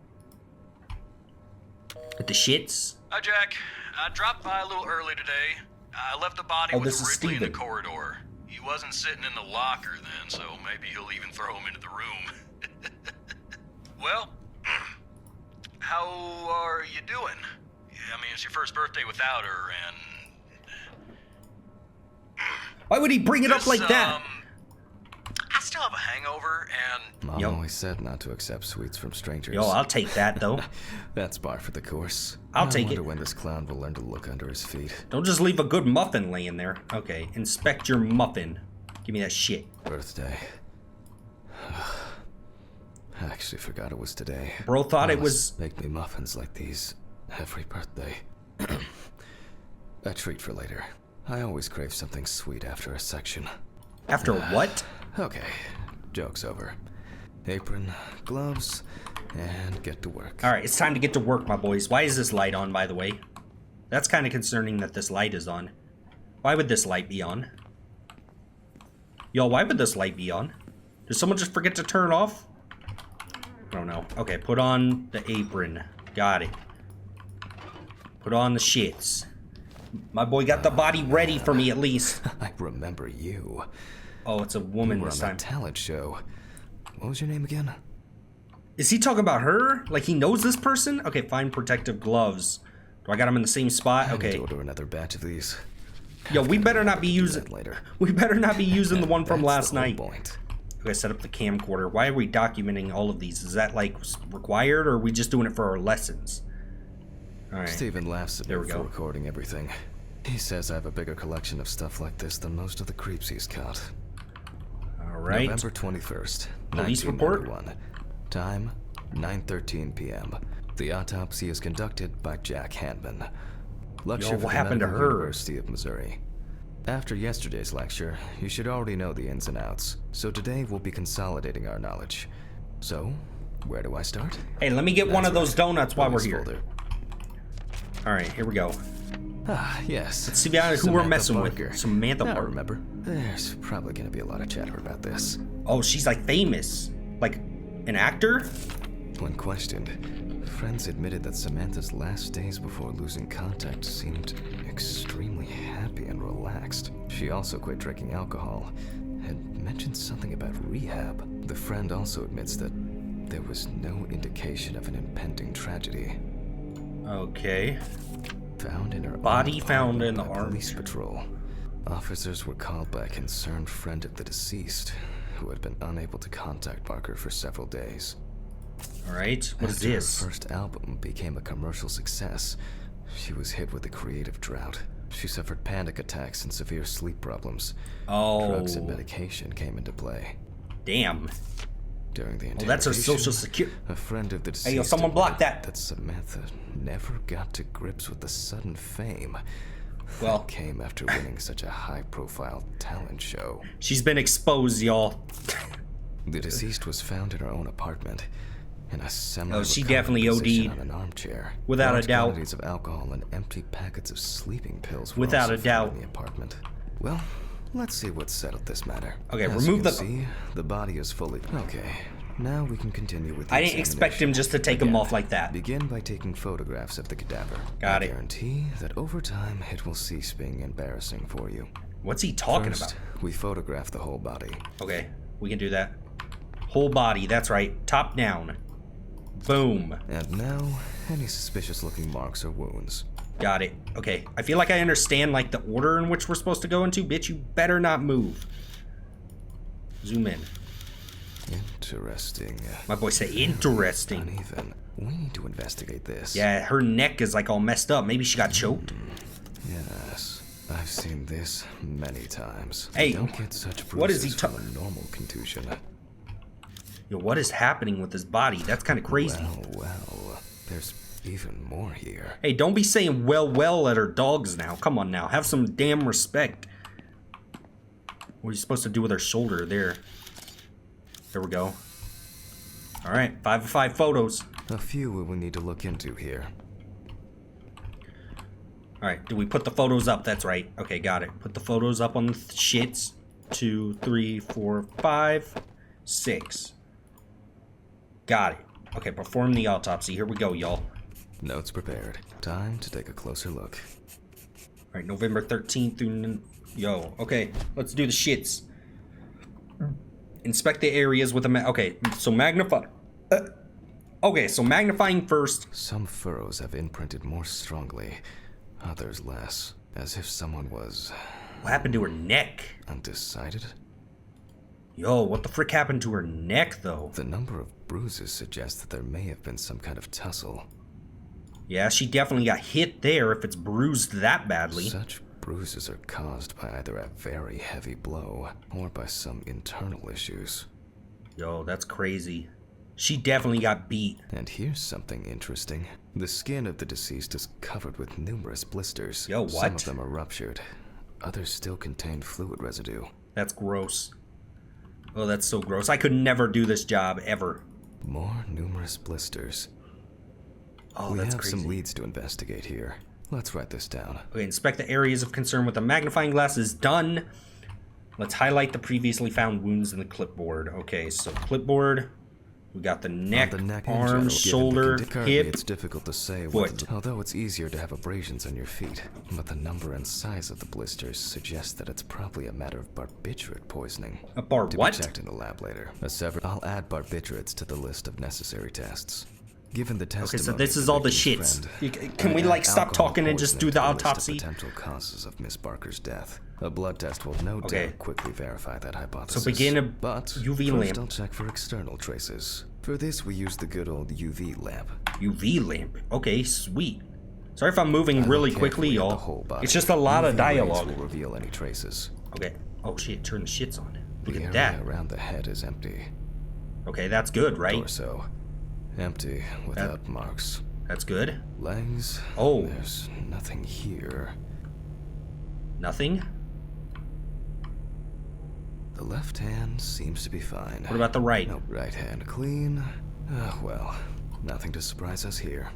With the shits? Hi, Jack. I dropped by a little early today. I left the body with this is Ridley in the Steven. corridor. He wasn't sitting in the locker then, so maybe he'll even throw him into the room. Well, how are you doing? I mean, it's your first birthday without her, and... Why would he bring it up like that? I still have a hangover, and... Mom Yo. always said not to accept sweets from strangers. Yo, I'll take that, though. That's par for the course. I'll take I wonder it. when this clown will learn to look under his feet. Don't just leave a good muffin laying there. Okay, inspect your muffin. Give me that shit. Birthday. I actually forgot it was today. Bro thought it Mom was... must make me muffins like these every birthday. A treat for later. I always crave something sweet after a section. After what? Okay, joke's over. Apron, gloves, and get to work. Alright, it's time to get to work, my boys. Why is this light on, by the way? That's kind of concerning that this light is on. Why would this light be on? Yo, why would this light be on? Did someone just forget to turn it off? I don't know. Okay, put on the apron. Got it. Put on the shits. My boy got the body ready for me, at least. I remember you. Oh, it's a woman You were this on time. that talent show. What was your name again? Is he talking about her? Like he knows this person? Okay, find protective gloves. Do I got them in the same spot? I Okay. need to order another batch of these. Yo, we better not be using... Later. We better not be using the one from That's last the whole night. point. Okay, set up the camcorder. Why are we documenting all of these? Is that like required, or are we just doing it for our lessons? All right. Stephen laughs at There me we for go. recording everything. He says I have a bigger collection of stuff like this than most of the creeps he's caught. All right. November 21st, Police report? 1991. Time, 9:13 p.m. The autopsy is conducted by Jack Hanman. Lecture Yo, for what the happened to Medical her? University of Missouri. After yesterday's lecture, you should already know the ins and outs, so today we'll be consolidating our knowledge. So, where do I start? Hey, let me get one of those donuts while we're Police here. folder. All right, here we go. Ah, yes. Let's see who we're Samantha messing Barker. with. Samantha Now, Barker. remember, there's probably going to be a lot of chatter about this. Oh, she's like famous. Like an actor? When questioned, friends admitted that Samantha's last days before losing contact seemed extremely happy and relaxed. She also quit drinking alcohol, had mentioned something about rehab. The friend also admits that there was no indication of an impending tragedy. Okay. Found in her Body own found in the apartment by police armchair. patrol. Officers were called by a concerned friend of the deceased, who had been unable to contact Barker for several days. All right. What is After her this? first album became a commercial success, she was hit with a creative drought. She suffered panic attacks and severe sleep problems. Drugs and Oh, medication came into play. damn. During the Well, that's her interrogation, social security. a friend of the deceased Hey, yo, someone block admitted that. that Samantha never got to grips with the sudden fame Well, that came after winning such a high-profile talent show. she's been exposed, y'all. The deceased was found in her own apartment in a semi Oh, she definitely position OD'd. on an armchair. Without a Large doubt. quantities of alcohol and empty packets of sleeping pills were Without also a found doubt. in the apartment. Well, let's see what settled this matter. Okay, As remove you the- can see, the body is fully. Okay, now we can continue with the I didn't expect him examination. just to take him Again, off like that. Begin by taking photographs of the cadaver. Got I it. guarantee that over time it will cease being embarrassing for you. What's he talking First, about? we photograph the whole body. Okay, we can do that. Whole body, that's right. Top down. Boom. And now, any suspicious-looking marks or wounds. Got it. Okay, I feel like I understand like the order in which we're supposed to go into. Bitch, you better not move. Zoom in. Interesting. My boy said interesting. Uneven. We need to investigate this. Yeah, her neck is like all messed up. Maybe she got choked. Yes. I've seen this many times. Hey, You don't get such bruises what is he from a normal contusion. Yo, what is happening with his body? That's kind of crazy. Well, there's even more here. Hey, don't be saying well at her dogs now. Come on now. Have some damn respect. What are you supposed to do with her shoulder there? There we go. All right, 5 of 5 photos. A few we will need to look into here. All right, do we put the photos up? That's right. Okay, got it. Put the photos up on the shits. 2, 3, 4, 5, 6. Got it. Okay, perform the autopsy. Here we go, y'all. Notes prepared. Time to take a closer look. All right, November 13th through... Yo, okay, let's do the shits. Inspect the areas with a... Okay, so magnify... okay, so magnifying first. Some furrows have imprinted more strongly, others less, as if someone was What happened to her neck? undecided. Yo, what the frick happened to her neck, though? The number of bruises suggests that there may have been some kind of tussle. Yeah, she definitely got hit there if it's bruised that badly. Such bruises are caused by either a very heavy blow or by some internal issues. Yo, that's crazy. She definitely got beat. And here's something interesting. The skin of the deceased is covered with numerous blisters. Yo, Some what? of them are ruptured. Others still contain fluid residue. That's gross. Oh, that's so gross. I could never do this job, ever. More numerous blisters. Oh, We that's have crazy. some leads to investigate here. Let's write this down. Okay, inspect the areas of concern with a magnifying glass is done. Let's highlight the previously found wounds in the clipboard. Okay, so clipboard. We got the neck, On the neck in arm, general, shoulder, given the currently, hip. It's difficult to say foot. although it's easier to have abrasions on your feet, but the number and size of the blisters suggests that it's probably a matter of barbiturate poisoning. A bar To what? be checked in the lab later. I'll add barbiturates to the list of necessary tests. Given the testimony Okay, so this of is the all the victim's shits. friend, Can we, like, stop alcohol talking and just poisoning do the to list of autopsy? Potential causes of Miss Barker's death. A blood test will no Okay. doubt quickly verify that hypothesis. So begin a but UV first lamp. I'll check for external traces. For this, we use the good old UV lamp. UV lamp. Okay, sweet. Sorry if I'm moving I look really carefully quickly, at the y'all. whole body. It's just a lot of UV rays dialogue. will reveal any traces. Okay. Oh shit, turn the shits on. Look The at area that. around the head is empty. Okay, that's good, right? Torso, empty, without marks. That's good. Legs, Oh. there's nothing here. Nothing? The left hand seems to be fine. What about the right? Nope, right hand clean. Well, nothing to surprise us here.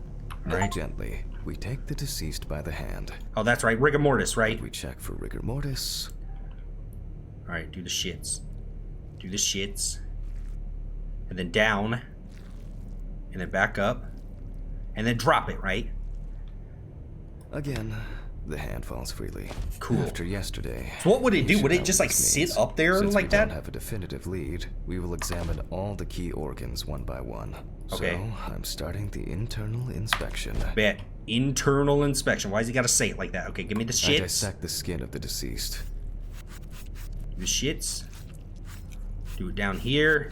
Right. Gently, we take the deceased by the hand. Oh, that's right. Rigor mortis, right? We check for rigor mortis. Alright, do the shits. Do the shits. And then down. And then back up. And then drop it, right? Again, the hand falls freely. Cool. After yesterday. So what would it do? we Would should it know just what like this sit means. up there Since like we that? don't have a definitive lead, we will examine all the key organs one by one. Okay. So, I'm starting the internal inspection. Bet. Internal inspection. Why does he gotta say it like that? Okay, give me the I shits. dissect the skin of the deceased. The shits. Do it down here.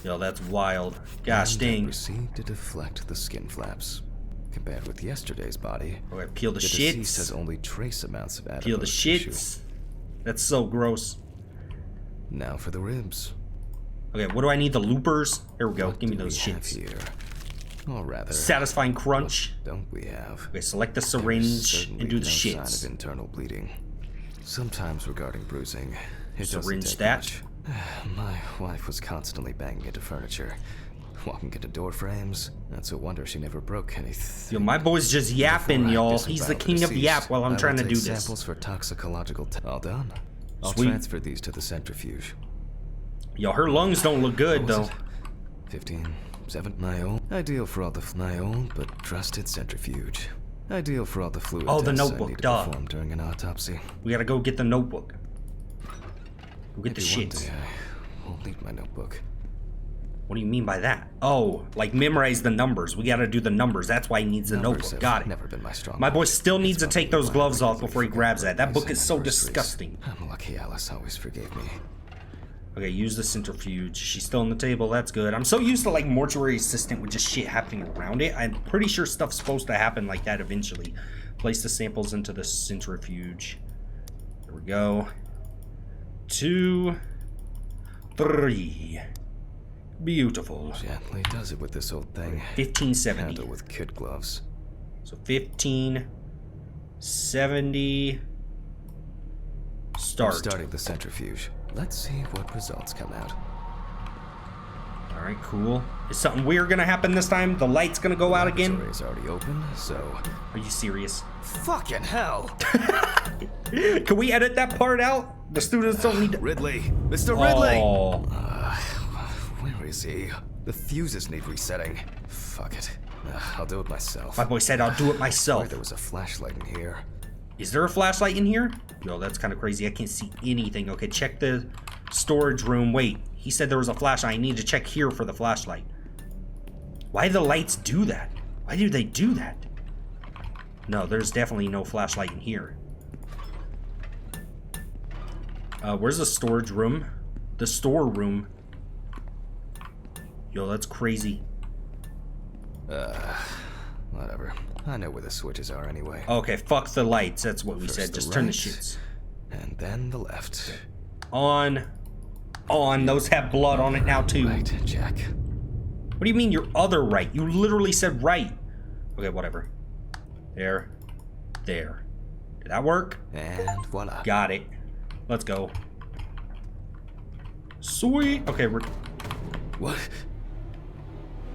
Yo, that's wild. Gosh and dang. Proceed to deflect the skin flaps. Compared with yesterday's body, Okay, peel the deceased has shits. only trace amounts of adipose Peel the tissue. shits. That's so gross. Now for the ribs. Okay, what do I need? The loopers? Here we go. What Give me do those we have shits. here? Or rather, Satisfying crunch. don't we have? Okay, select the There's syringe certainly and do the no sign shits. of internal bleeding. Sometimes regarding bruising, it doesn't Syringe take that. much. My wife was constantly banging into furniture, walking into door frames. That's a wonder she never broke anything. Yo, my boy's just yapping, Before I y'all. disembowel He's the the king of deceased, yap while I I'm will trying to take do this. samples for toxicological all done. I'll Sweet. transfer these to the centrifuge. Yo, her lungs don't look good, What though. was it? 15, 7, my own. Ideal for all the my own, but trusted centrifuge. Ideal for all the fluid Oh, the tests notebook, I need to duh. perform during an autopsy. We gotta go get the notebook. Go get the Maybe one shits. day I won't need my notebook. What do you mean by that? Oh, like memorize the numbers. We gotta do the numbers. That's why he needs the Numbers notebook. have Got it. never been my strong My boy point. still needs to It's take those probably gloves why I off before he forget grabs that. That book birthdays is and so anniversaries. disgusting. I'm lucky Alice always forgave me. Okay, use the centrifuge. She's still on the table. That's good. I'm so used to like mortuary assistant with just shit happening around it. I'm pretty sure stuff's supposed to happen like that eventually. Place the samples into the centrifuge. There we go. 2, 3. Beautiful. Gently does it with this old thing. 1570. Handle with kid gloves. So 1570. Start. Starting the centrifuge. Let's see what results come out. Alright, cool. Is something weird gonna happen this time? The light's gonna go out again? Laboratory is already open, so Are you serious? fucking hell! Can we edit that part out? The students don't need to... Ridley, Mr. Ridley. Oh. Where is he? The fuses need resetting. Fuck it. I'll do it myself. My boy said I'll do it Boy, myself. there was a flashlight in here. Is there a flashlight in here? No, that's kind of crazy. I can't see anything. Okay, check the storage room. Wait, he said there was a flashlight. I need to check here for the flashlight. Why do the lights do that? Why do they do that? No, there's definitely no flashlight in here. Where's the storage room? The storeroom. Yo, that's crazy. Whatever. I know where the switches are anyway. Okay, fuck the lights. That's what we First said. the Just turn the right, shits. And then the left. On. Those have blood on it now, too. Right, Jack. What do you mean your other right? You literally said right. Okay, whatever. There. There. Did that work? And voila. Got it. Let's go. Sweet. Okay, we're... What?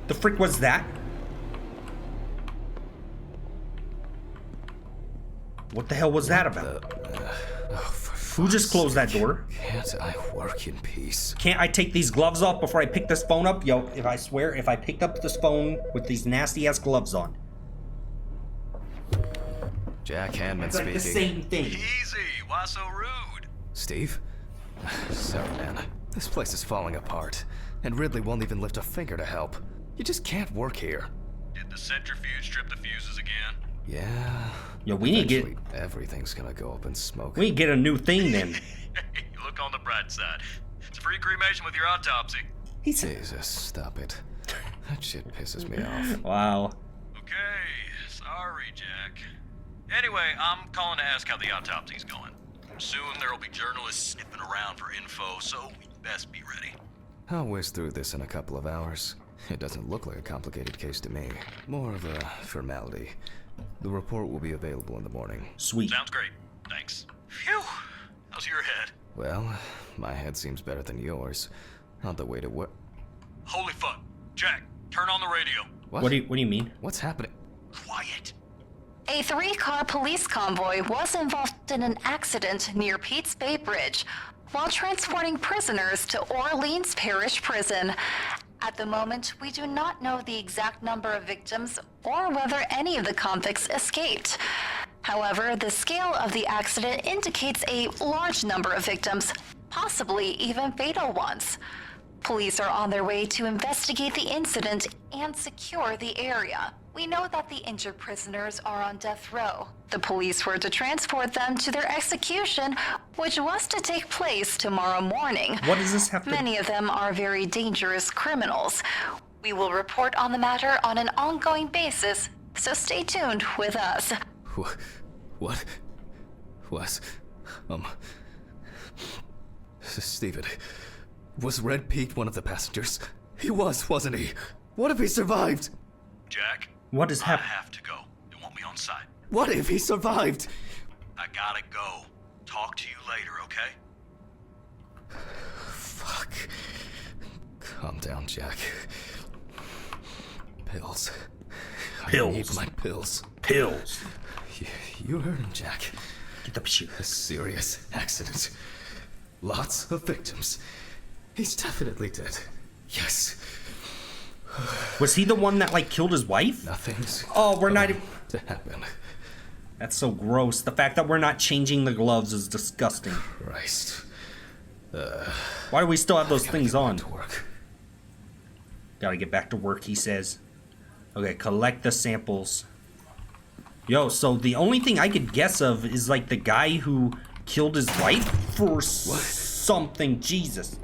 The frick was that? What the hell was that about? Who just closed that door? Can't I work in peace? Can't I take these gloves off before I pick this phone up? Yo, if I swear, if I picked up this phone with these nasty-ass gloves on. Jack Hanman It's like speaking. the same thing. Easy, why so rude? Steve? Sorry, man. This place is falling apart, and Ridley won't even lift a finger to help. You just can't work here. Did the centrifuge trip the fuses again? Yeah. Yo, we need to get... Eventually, everything's gonna go up in smoke. We need to get a new thing then. You look on the bright side. It's a free cremation with your autopsy. Jesus, stop it. That shit pisses me off. Wow. Okay, sorry, Jack. Anyway, I'm calling to ask how the autopsy's going. Soon there'll be journalists sniffing around for info, so we'd best be ready. I'll whiz through this in a couple of hours. It doesn't look like a complicated case to me. More of a formality. The report will be available in the morning. Sweet. Sounds great. Thanks. Phew! How's your head? Well, my head seems better than yours. On the way to work. Holy fuck. Jack, turn on the radio. What? What do you mean? What's happening? Quiet. A 3-car police convoy was involved in an accident near Pete's Bay Bridge while transporting prisoners to Orleans Parish Prison. At the moment, we do not know the exact number of victims or whether any of the convicts escaped. However, the scale of the accident indicates a large number of victims, possibly even fatal ones. Police are on their way to investigate the incident and secure the area. We know that the injured prisoners are on death row. The police were to transport them to their execution, which was to take place tomorrow morning. What does this have to... Many of them are very dangerous criminals. We will report on the matter on an ongoing basis, so stay tuned with us. What? Steven, was Red Pete one of the passengers? He was, wasn't he? What if he survived? Jack? What has I happened? have to go. It won't be on site. What if he survived? I gotta go. Talk to you later, okay? Fuck. Calm down, Jack. Pills. Pills. I need my pills. Pills. You heard him, Jack. Get the shit. A serious accident. Lots of victims. He's definitely dead. Yes. Was he the one that, like, killed his wife? Nothing's Oh, we're not even... to happen. That's so gross. The fact that we're not changing the gloves is disgusting. Christ. Why do we still have those Gotta things get back on? to work. Gotta get back to work, he says. Okay, collect the samples. Yo, so the only thing I could guess of is, like, the guy who killed his wife for something. Jesus.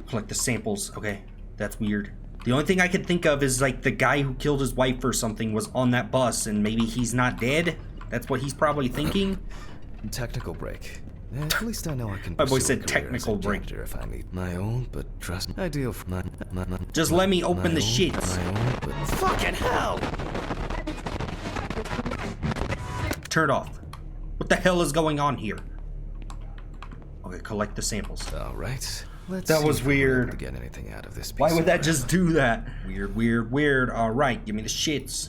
Collect the samples. Okay, that's weird. The only thing I could think of is, like, the guy who killed his wife or something was on that bus and maybe he's not dead. That's what he's probably thinking. Technical break. At least I know I can. My boy pursue a said career technical as a break. janitor if I need my own, but trust ideal for my Just let me open the own, shits. My own, but fucking hell! Turn it off. What the hell is going on here? Okay, collect the samples. All right. Let's That see was if we're weird. able to get anything out of this piece Why would of that crap. just do that? Weird, weird, weird. All right, give me the shits.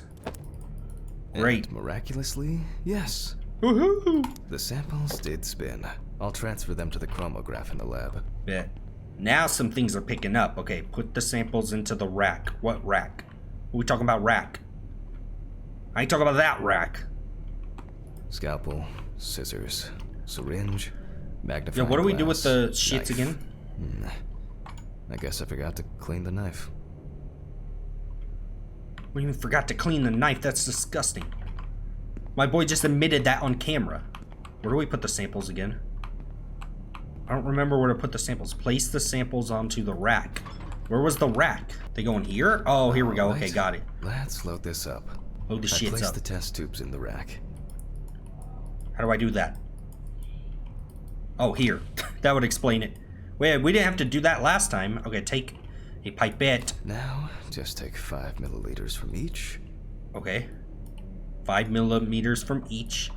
Great. And miraculously, yes. Woohoo! The samples did spin. I'll transfer them to the chromograph in the lab. Bet. Now some things are picking up. Okay, put the samples into the rack. What rack? Are we talking about rack? I ain't talking about that rack. Scalpel, scissors, syringe, Yo, magnifying what do we do with glass, the shits knife. again? I guess I forgot to clean the knife. What do you mean forgot to clean the knife? That's disgusting. My boy just admitted that on camera. Where do we put the samples again? I don't remember where to put the samples. Place the samples onto the rack. Where was the rack? They going here? Oh, here we go. Alright, Okay, got it. Let's load this up. Load the I shits placed up. the test tubes in the rack. How do I do that? Oh, here. That would explain it. Wait, we didn't have to do that last time. Okay, take a pipette. Now, just take 5 milliliters from each. Okay. 5 millimeters from each.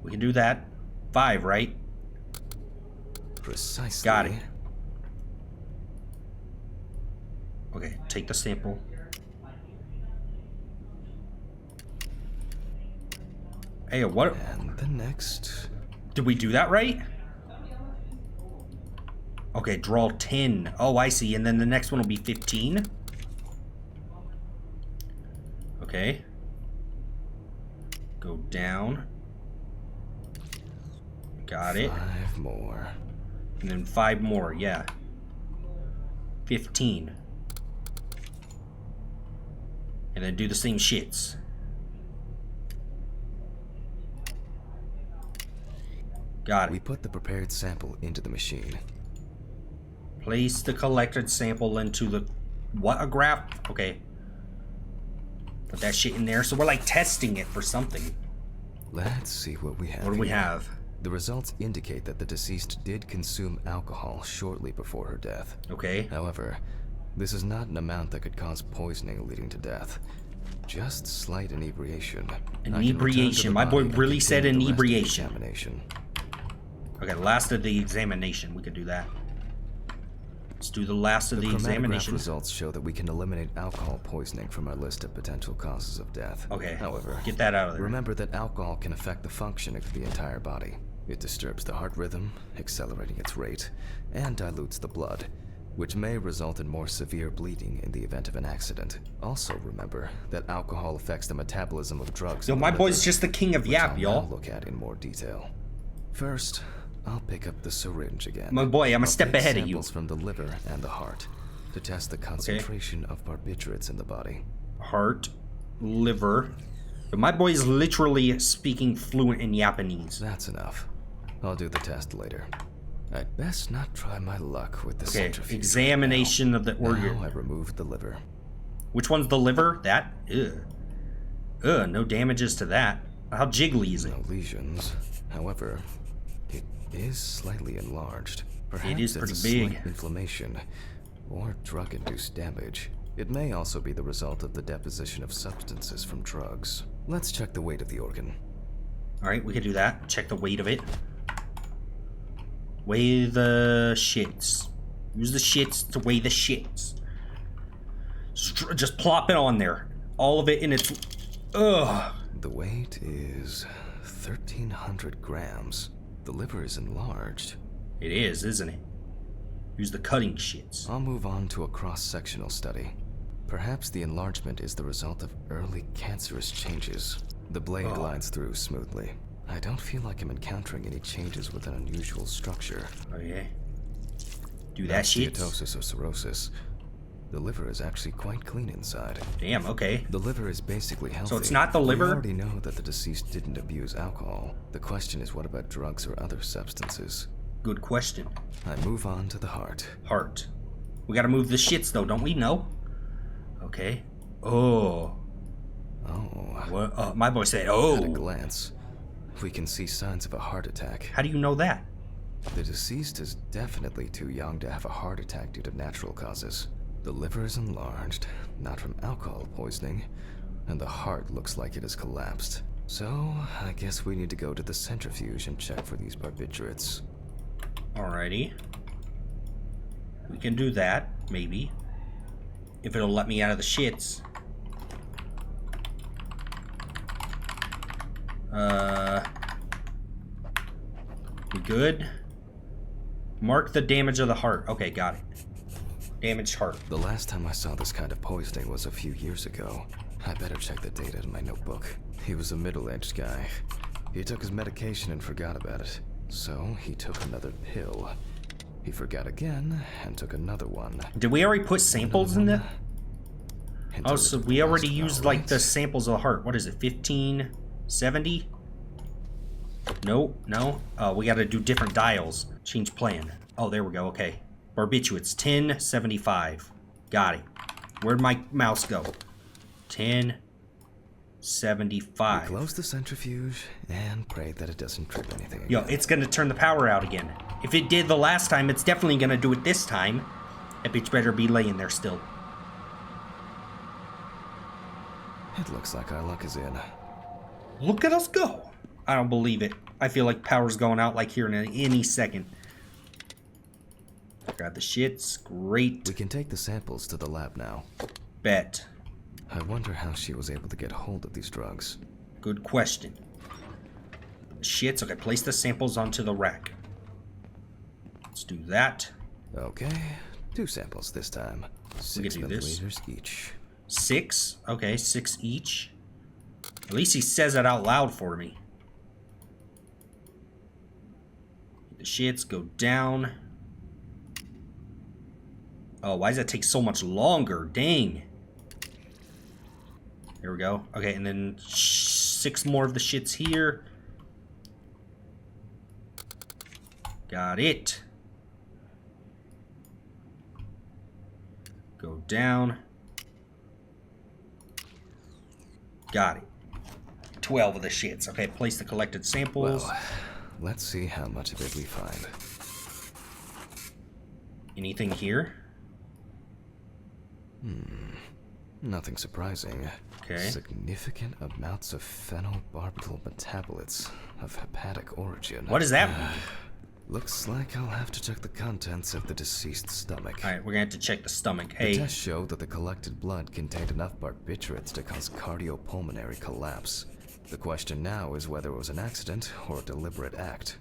We can do that. 5, right? Precisely. Got it. Okay, take the sample. Hey, what? And the next. Did we do that right? Okay, draw 10. Oh, I see. And then the next one will be 15. Okay. Go down. Got it. 5 more. And then 5 more, yeah. 15. And then do the same shits. Got We it. put the prepared sample into the machine. Place the collected sample into the... What? A graph? Okay. Put that shit in there. So we're like testing it for something. Let's see what we have. What do we here. have? The results indicate that the deceased did consume alcohol shortly before her death. Okay. However, this is not an amount that could cause poisoning leading to death. Just slight inebriation. Inebriation. My boy really said inebriation. Examination. Okay, last of the examination. We could do that. Let's do the last of the chromatograph examination. results show that we can eliminate alcohol poisoning from our list of potential causes of death. Okay. However, Get that out of there. remember that alcohol can affect the functioning of the entire body. It disturbs the heart rhythm, accelerating its rate, and dilutes the blood, which may result in more severe bleeding in the event of an accident. Also remember that alcohol affects the metabolism of drugs. Yo, in the my boy's liver, just the king of which yap, I'll y'all. now look at in more detail. First, I'll pick up the syringe again. My boy, I'm a I'll step take ahead of you. samples from the liver and the heart to test the concentration of barbiturates in the body. Heart, liver. But my boy is literally speaking fluent in Japanese. That's enough. I'll do the test later. I'd best not try my luck with the Okay, centrifuge. examination of the organ. Now I removed the liver. Which one's the liver? That? Ugh. Ugh, no damages to that. How jiggly is it? No lesions. However, it is slightly enlarged. Perhaps is it's pretty a big. slight inflammation or drug-induced damage. It may also be the result of the deposition of substances from drugs. Let's check the weight of the organ. Alright, we can do that. Check the weight of it. Weigh the shits. Use the shits to weigh the shits. Just plop it on there. All of it in its... Ugh. The weight is 1,300 grams. The liver is enlarged. It is, isn't it? Use the cutting shits. I'll move on to a cross-sectional study. Perhaps the enlargement is the result of early cancerous changes. The blade glides through smoothly. I don't feel like I'm encountering any changes with an unusual structure. Okay. Do that shit. Steatosis or cirrhosis. The liver is actually quite clean inside. Damn, okay. The liver is basically healthy. So it's not the liver? We already know that the deceased didn't abuse alcohol. The question is, what about drugs or other substances? Good question. I move on to the heart. Heart. We gotta move the shits though, don't we? No? Okay. Oh. Oh. What? My boy said, At a oh. glance, we can see signs of a heart attack. How do you know that? The deceased is definitely too young to have a heart attack due to natural causes. The liver is enlarged, not from alcohol poisoning, and the heart looks like it has collapsed. So, I guess we need to go to the centrifuge and check for these barbiturates. Alrighty. We can do that, maybe. If it'll let me out of the shits. We good? Mark the damage of the heart. Okay, got it. Damaged heart. The last time I saw this kind of poisoning was a few years ago. I better check the data in my notebook. He was a middle-aged guy. He took his medication and forgot about it. So, he took another pill. He forgot again and took another one. Did we already put samples in there? Until Oh, it so took we the already last used hour, like the right? samples of the heart. What is it, 1570? No, no. We gotta do different dials. Change plan. Oh, there we go, okay. Barbiturates, 1075. Got it. Where'd my mouse go? 1075. Close the centrifuge and pray that it doesn't trip anything again. Yo, it's gonna turn the power out again. If it did the last time, it's definitely gonna do it this time. That bitch better be laying there still. It looks like our luck is in. Look at us go. I don't believe it. I feel like power's going out like here in any second. Got the shits. Great. We can take the samples to the lab now. Bet. I wonder how she was able to get hold of these drugs. Good question. Shits. Okay, place the samples onto the rack. Let's do that. Okay, 2 samples this time. We 6 can do this. milliliters each. 6. Okay, 6 each. At least he says it out loud for me. The shits go down. Oh, why does that take so much longer? Dang. Here we go. Okay, and then 6 more of the shits here. Got it. Go down. Got it. 12 of the shits. Okay, place the collected samples. Well, let's see how much of it we find. Anything here? Nothing surprising. Okay. Significant amounts of phenobarbital metabolites of hepatic origin. What does that mean? Looks like I'll have to check the contents of the deceased's stomach. Alright, we're gonna have to check the stomach. The Hey. test showed that the collected blood contained enough barbiturates to cause cardiopulmonary collapse. The question now is whether it was an accident or a deliberate act.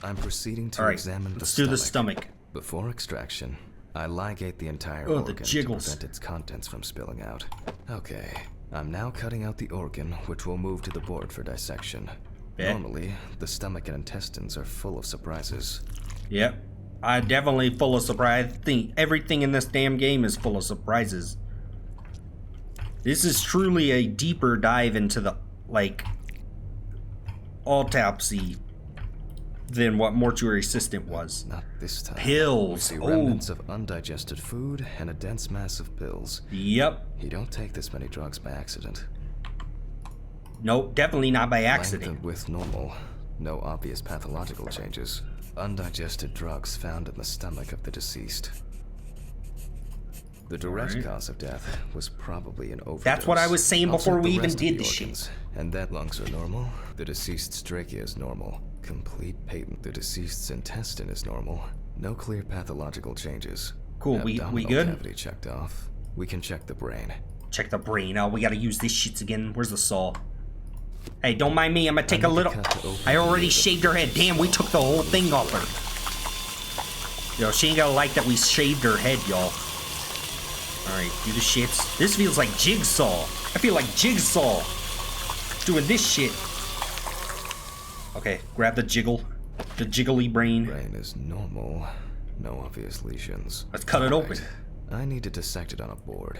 I'm proceeding to examine the let's stomach. do the stomach. Before extraction, I ligate the entire Oh, the organ to jiggles. prevent its contents from spilling out. Okay, I'm now cutting out the organ, which will move to the board for dissection. Yeah. Normally, the stomach and intestines are full of surprises. Yep. I'm definitely full of surprise. Everything in this damn game is full of surprises. This is truly a deeper dive into the, like, autopsy than what Mortuary Assistant was. Not this time. Pills. We see Oh. remnants of undigested food and a dense mass of pills. Yep. You don't take this many drugs by accident. Nope, definitely not by Length accident. and width normal. No obvious pathological changes. Undigested drugs found in the stomach of the deceased. The direct cause of death was probably an overdose. That's what I was saying I'll before check we the even rest of did the the shit. organs, and that lungs are normal. The deceased's trachea is normal. Complete patent. The deceased's intestine is normal. No clear pathological changes. Cool, we Abdominal good? Cavity checked off. We can check the brain. Check the brain out. We gotta use these shits again. Where's the saw? Hey, don't mind me. I'm gonna take a little. I already shaved her head. Damn, we took the whole thing off her. Yo, she ain't gonna like that we shaved her head, y'all. Alright, do the shits. This feels like Jigsaw. I feel like Jigsaw doing this shit. Okay, grab the jiggle. The jiggly brain. Brain is normal. No obvious lesions. Let's cut it open. I need to dissect it on a board.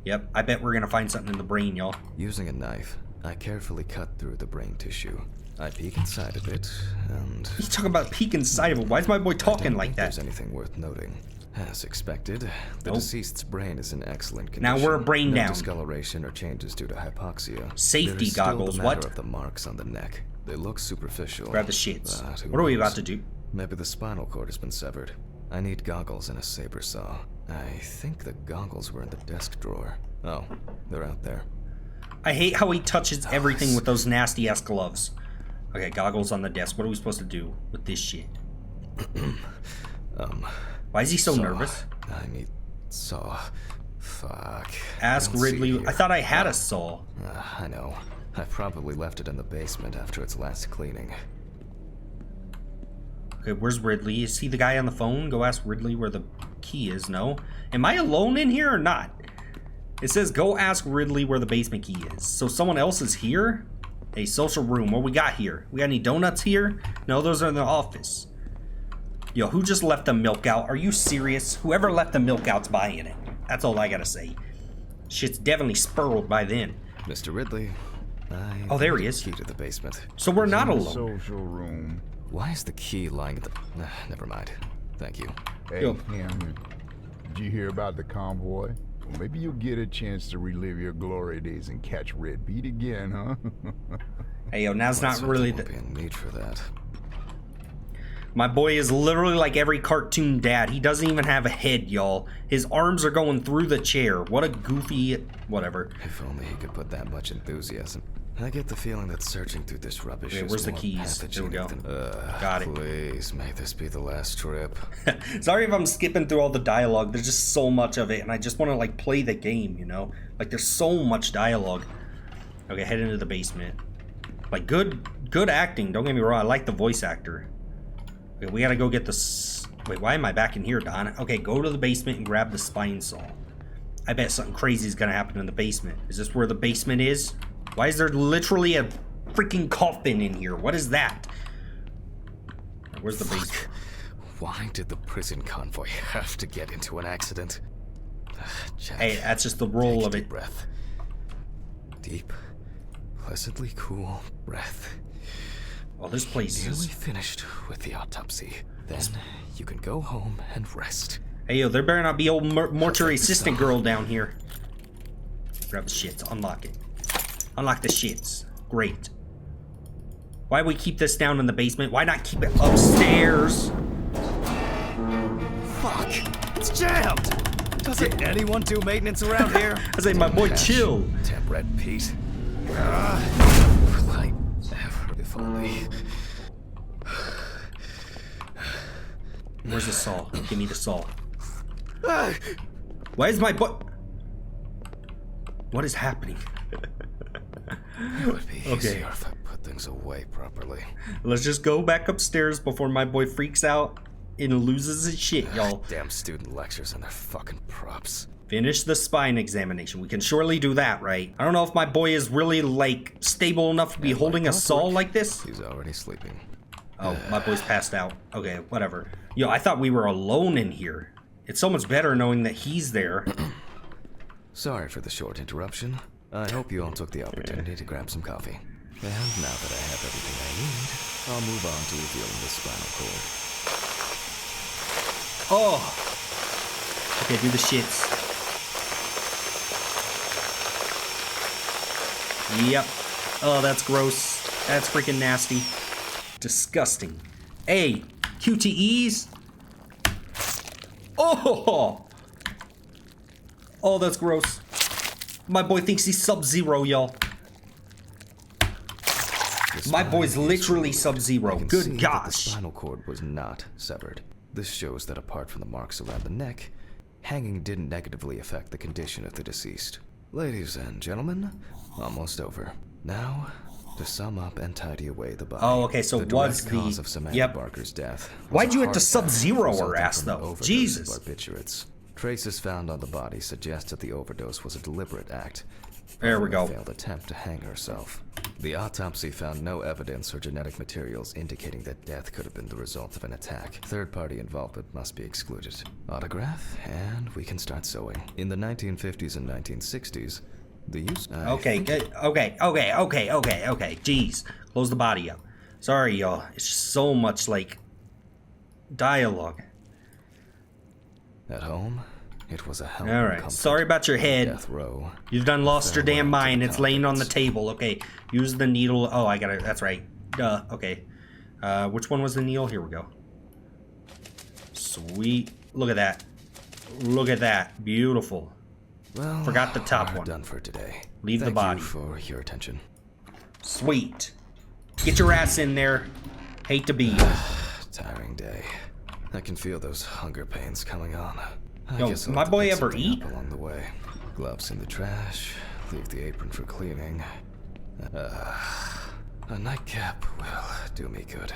Yep, I bet we're gonna find something in the brain, y'all. Using a knife, I carefully cut through the brain tissue. I peek inside of it, and He's talking about peek inside of it. Why is my boy talking like that? there's anything worth noting. As expected, the Nope. deceased's brain is in excellent condition. Now we're a brain no down. discoloration or changes due to hypoxia. Safety There is still goggles, the matter what? of the marks on the neck. They look superficial. Grab the shits. but who What are we knows? about to do? Maybe the spinal cord has been severed. I need goggles and a saber saw. I think the goggles were in the desk drawer. Oh, they're out there. I hate how he touches everything with those nasty ass gloves. Okay, goggles on the desk. What are we supposed to do with this shit? Why is he so Saw. nervous? I need saw. Fuck. Ask Don't see it Ridley. here. I thought I had a saw. I know. I probably left it in the basement after its last cleaning. Okay, where's Ridley? Is he the guy on the phone? Go ask Ridley where the key is. No? Am I alone in here or not? It says go ask Ridley where the basement key is. So someone else is here? A social room. What we got here? We got any donuts here? No, those are in the office. Yo, who just left the milk out? Are you serious? Whoever left the milk out's buying it. That's all I gotta say. Shit's definitely spurled by then. Mr. Ridley, Oh, there he need is. the key to the basement. So we're not In the alone. social room. Why is the key lying at the... never mind. Thank you. Hey, Yo. Hammond. Did you hear about the convoy? Well, maybe you'll get a chance to relive your glory days and catch Red Beat again, huh? Hey, yo, now's Let's not hope really there the... won't be a need for that. My boy is literally like every cartoon dad. He doesn't even have a head, y'all. His arms are going through the chair. What a goofy... whatever. If only he could put that much enthusiasm. I get the feeling that searching through this rubbish Okay, is where's the more keys? There we go. pathogenic than... Got it. Please, may this be the last trip. Sorry if I'm skipping through all the dialogue. There's just so much of it, and I just want to, like, play the game, you know? Like, there's so much dialogue. Okay, head into the basement. Like, good acting. Don't get me wrong. I like the voice actor. Okay, we gotta go get the... Wait, why am I back in here, Don? Okay, go to the basement and grab the spine saw. I bet something crazy is gonna happen in the basement. Is this where the basement is? Why is there literally a freaking coffin in here? What is that? Where's the basement? Why did the prison convoy have to get into an accident? Check. Hey, that's just the roll Take a of deep it. breath. Deep, pleasantly cool breath. Oh, this place Nearly is... finished with the autopsy. Then you can go home and rest. Hey, yo, there better not be old mortuary assistant girl down here. Grab the shits. Unlock it. Unlock the shits. Great. Why do we keep this down in the basement? Why not keep it upstairs? Fuck! It's jammed! Doesn't anyone do maintenance around here? I say, my boy, chill. Tap red Pete. Light. If only. Where's the saw? Give me the saw. Why is my boy... What is happening? It would be easier if I put things away properly. Let's just go back upstairs before my boy freaks out and loses his shit, y'all. Damn student lectures and their fucking props. Finish the spine examination. We can surely do that, right? I don't know if my boy is really, like, stable enough to be holding a saw like this. He's already sleeping. Oh, my boy's passed out. Okay, whatever. Yo, I thought we were alone in here. It's so much better knowing that he's there. Sorry for the short interruption. I hope you all took the opportunity to grab some coffee. And now that I have everything I need, I'll move on to revealing the spinal cord. Oh! Okay, do the shits. Yep. Oh, that's gross. That's freaking nasty. Disgusting. Hey, QTEs? Oh! Oh, that's gross. My boy thinks he's Sub-Zero, y'all. My boy's literally Sub-Zero. Good gosh. The spinal cord was not severed. This shows that apart from the marks around the neck, hanging didn't negatively affect the condition of the deceased. Ladies and gentlemen, almost over. Now, to sum up and tidy away the body. Oh, okay, so the was direct cause the... of Samantha Yep. Barker's death. Why'd you have to have Sub-Zero her ass, though? Jesus. Barbiturates. Traces found on the body suggest that the overdose was a deliberate act. There we go. A failed attempt to hang herself. The autopsy found no evidence or genetic materials indicating that death could have been the result of an attack. Third-party involvement must be excluded. Autograph, and we can start sewing. In the 1950s and 1960s, the use... Okay. Jeez. Close the body up. Sorry, y'all. It's just so much, like, dialogue. At home, it was a hell. All right. Sorry about your head. Death row. You've done lost your damn Farewell to mind. the It's laying on the confidence. table. Okay. Use the needle. Oh, I got it. That's right. Duh. Okay. Which one was the needle? Here we go. Sweet. Look at that. Look at that. Beautiful. Well, Forgot the top we're one. done for today. Leave the Thank body. you for your attention. Sweet. Get your ass in there. Hate to be you. Tiring day. I can feel those hunger pains coming on. I Yo, guess I'll my have to boy pick ever something eat? up along the way. Gloves in the trash. Leave the apron for cleaning. A nightcap will do me good.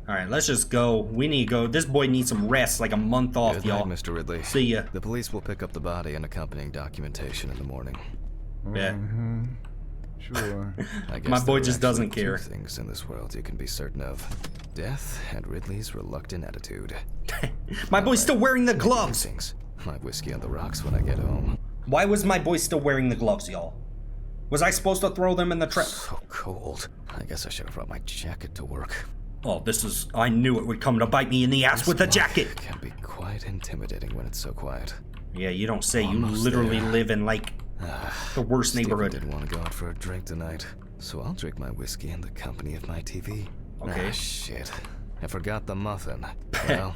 Alright, let's just go. We need to go. This boy needs some rest, like a month off, Good y'all. night, Mr. Ridley. See ya. The police will pick up the body and accompanying documentation in the morning. Bet. Sure. I guess My boy there are just doesn't actually care. two things in this world you can be certain of: death and Ridley's reluctant attitude. My boy's still wearing the gloves. Things. My whiskey on the rocks when I get home. Why was my boy still wearing the gloves, y'all? Was I supposed to throw them in the trash? So cold. I guess I should have brought my jacket to work. Oh, this is... I knew it would come to bite me in the ass with the jacket. It can be quite intimidating when it's so quiet. Yeah, you don't say. You Almost literally there. live in, like, the worst Steven neighborhood. didn't want to go out for a drink tonight, so I'll drink my whiskey in the company of my TV. Okay. Ah, shit. I forgot the muffin. Well,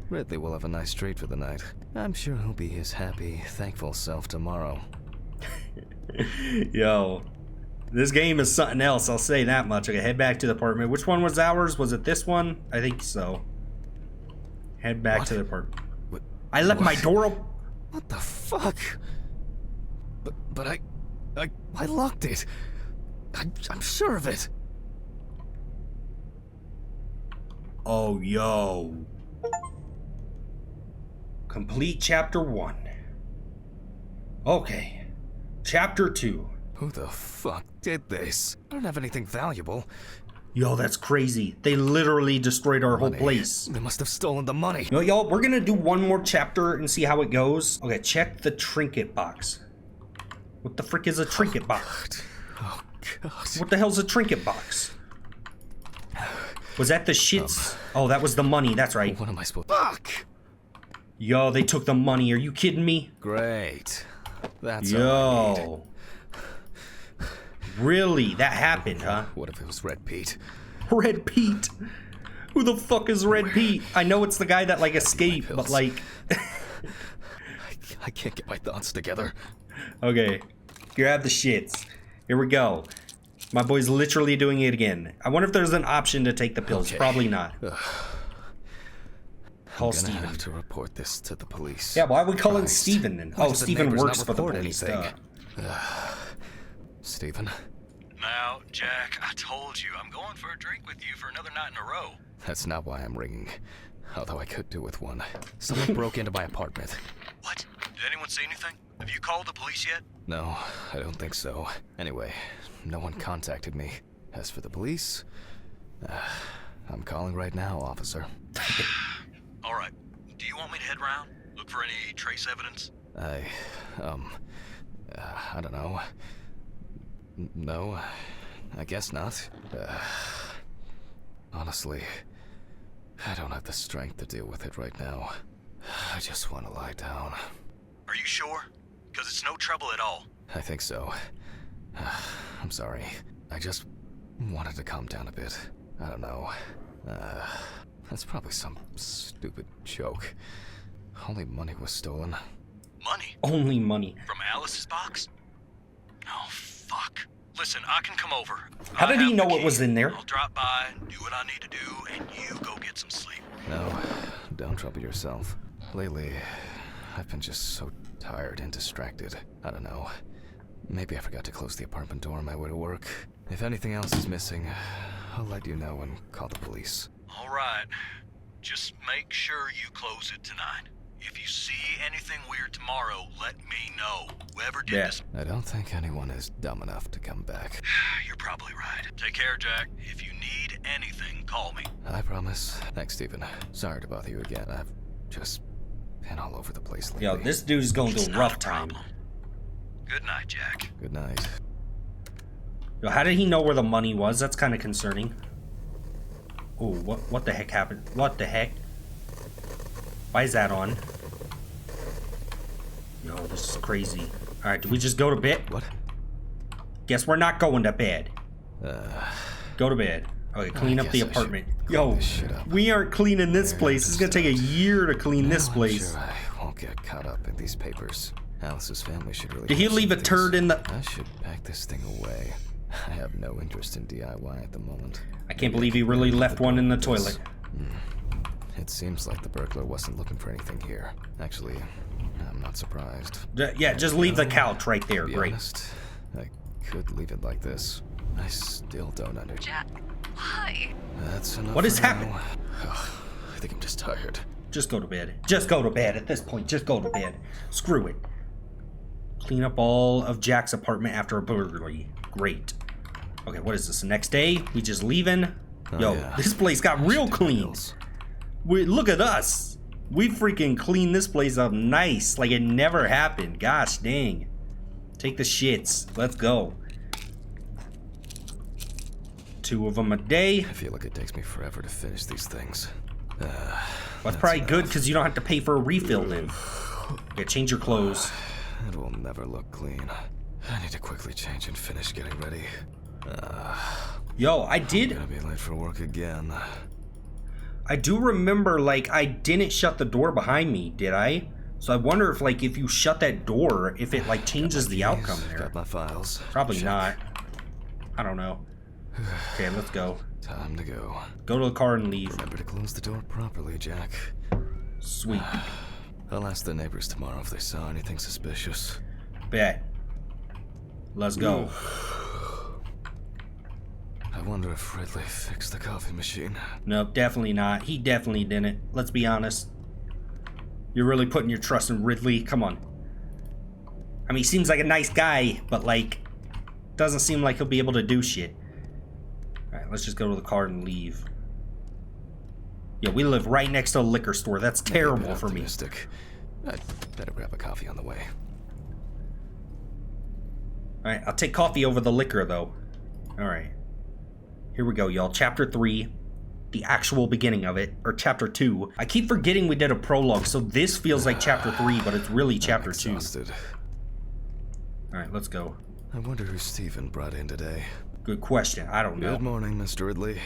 Ridley will have a nice treat for the night. I'm sure he'll be his happy, thankful self tomorrow. Yo, this game is something else, I'll say that much. Okay, head back to the apartment. Which one was ours? Was it this one? I think so. Head back What? to the apartment. What? I left my What? door open. What the fuck? But I locked it. I'm sure of it. Oh, yo. Complete chapter 1. Okay. Chapter 2. Who the fuck did this? I don't have anything valuable. Yo, that's crazy. They literally destroyed our whole place. They must have stolen the money. Yo, y'all, we're gonna do one more chapter and see how it goes. Okay, check the trinket box. What the frick is a trinket box? Oh, God. What the hell's a trinket box? Was that the shits? Oh, that was the money. That's right. What am I supposed to... Fuck! Yo, they took the money. Are you kidding me? Great. That's all I need. Yo. Really? That happened, huh? What if it was Red Pete? Red Pete? Who the fuck is Red Pete? I know it's the guy that, like, escaped, but, like... I can't get my thoughts together. Okay. Here, have the shits. Here we go. My boy's literally doing it again. I wonder if there's an option to take the pills. Okay. Probably not. Call I'm Steven. gonna have to report this to the police. Yeah, why are we calling Christ. Steven then? Why Oh, did the Steven neighbors works not for the report police. anything? Steven? Now, Jack, I told you, I'm going for a drink with you for another night in a row. That's not why I'm ringing. Although I could do with one. Someone broke into my apartment. What? Did anyone see anything? Have you called the police yet? No, I don't think so. Anyway, no one contacted me. As for the police, I'm calling right now, officer. All right. Do you want me to head around? Look for any trace evidence? I don't know. No, I guess not. Honestly, I don't have the strength to deal with it right now. I just want to lie down. Are you sure? Because it's no trouble at all. I think so. I'm sorry. I just wanted to calm down a bit. I don't know. That's probably some stupid joke. Only money was stolen. Money? Only money. From Alice's box? Oh, fuck. Listen, I can come over. How did he know what was in there? I'll drop by, do what I need to do, and you go get some sleep. No, don't trouble yourself. Lately, I've been just so tired and distracted. I don't know. Maybe I forgot to close the apartment door on my way to work. If anything else is missing, I'll let you know and call the police. All right. Just make sure you close it tonight. If you see anything weird tomorrow, let me know. Whoever did this... I don't think anyone is dumb enough to come back. You're probably right. Take care, Jack. If you need anything, call me. I promise. Thanks, Steven. Sorry to bother you again. I've just been all over the place lately. Yo, this dude's going It's through a not rough a time. problem. Good night, Jack. Good night. Yo, how did he know where the money was? That's kind of concerning. Oh, what the heck happened? What the heck? Why is that on? Yo, this is crazy. Alright, do we just go to bed? What? Guess we're not going to bed. Go to bed. Okay, clean up the guess I should apartment. clean Yo, this shit up. we aren't cleaning this place. It's gonna take a year to clean this I'm place. sure I won't get caught up in these papers. Alice's family should really... Did he have leave a some turd things. in the... I should pack this thing away. I have no interest in DIY at the moment. I can't believe he really left one in the toilet. It seems like the burglar wasn't looking for anything here. Actually, I'm not surprised. Yeah, just leave the couch right there. To be Great. honest, I could leave it like this. I still don't understand. Jack, why? That's enough. What is for now. happening? I think I'm just tired. Just go to bed. Just go to bed at this point. Just go to bed. Screw it. Clean up all of Jack's apartment after a burglary. Great. Okay, what is this? The next day? We just leaving? Yo, yeah. this place got real Take the clean. pills. Look at us. We freaking cleaned this place up nice. Like it never happened. Gosh dang. Take the shits. Let's go. 2 of them a day. I feel like it takes me forever to finish these things. That's probably good because you don't have to pay for a refill then. Yeah, change your clothes. It will never look clean. I need to quickly change and finish getting ready. Yo, I I'm did. gonna be late for work again. I do remember, like, I didn't shut the door behind me, did I? So I wonder if, like, if you shut that door, if it, like, changes the outcome there. Got my files. Probably Check. not. I don't know. Okay, let's go. Time to go. Go to the car and leave. Remember to close the door properly, Jack. Sweet. I'll ask the neighbors tomorrow if they saw anything suspicious. Bet. Let's go. I wonder if Ridley fixed the coffee machine. Nope, definitely not. He definitely didn't. Let's be honest. You're really putting your trust in Ridley. Come on. I mean, he seems like a nice guy, but, like, doesn't seem like he'll be able to do shit. Alright, let's just go to the car and leave. Yeah, we live right next to a liquor store. That's terrible for me. I'd better grab a coffee on the way. Alright, I'll take coffee over the liquor, though. Alright. Here we go, y'all. Chapter 3. The actual beginning of it. Or Chapter 2. I keep forgetting we did a prologue, so this feels like Chapter 3, but it's really Chapter 2. Alright, let's go. I wonder who Stephen brought in today. Good question. I don't know. Good morning, Mr. Ridley.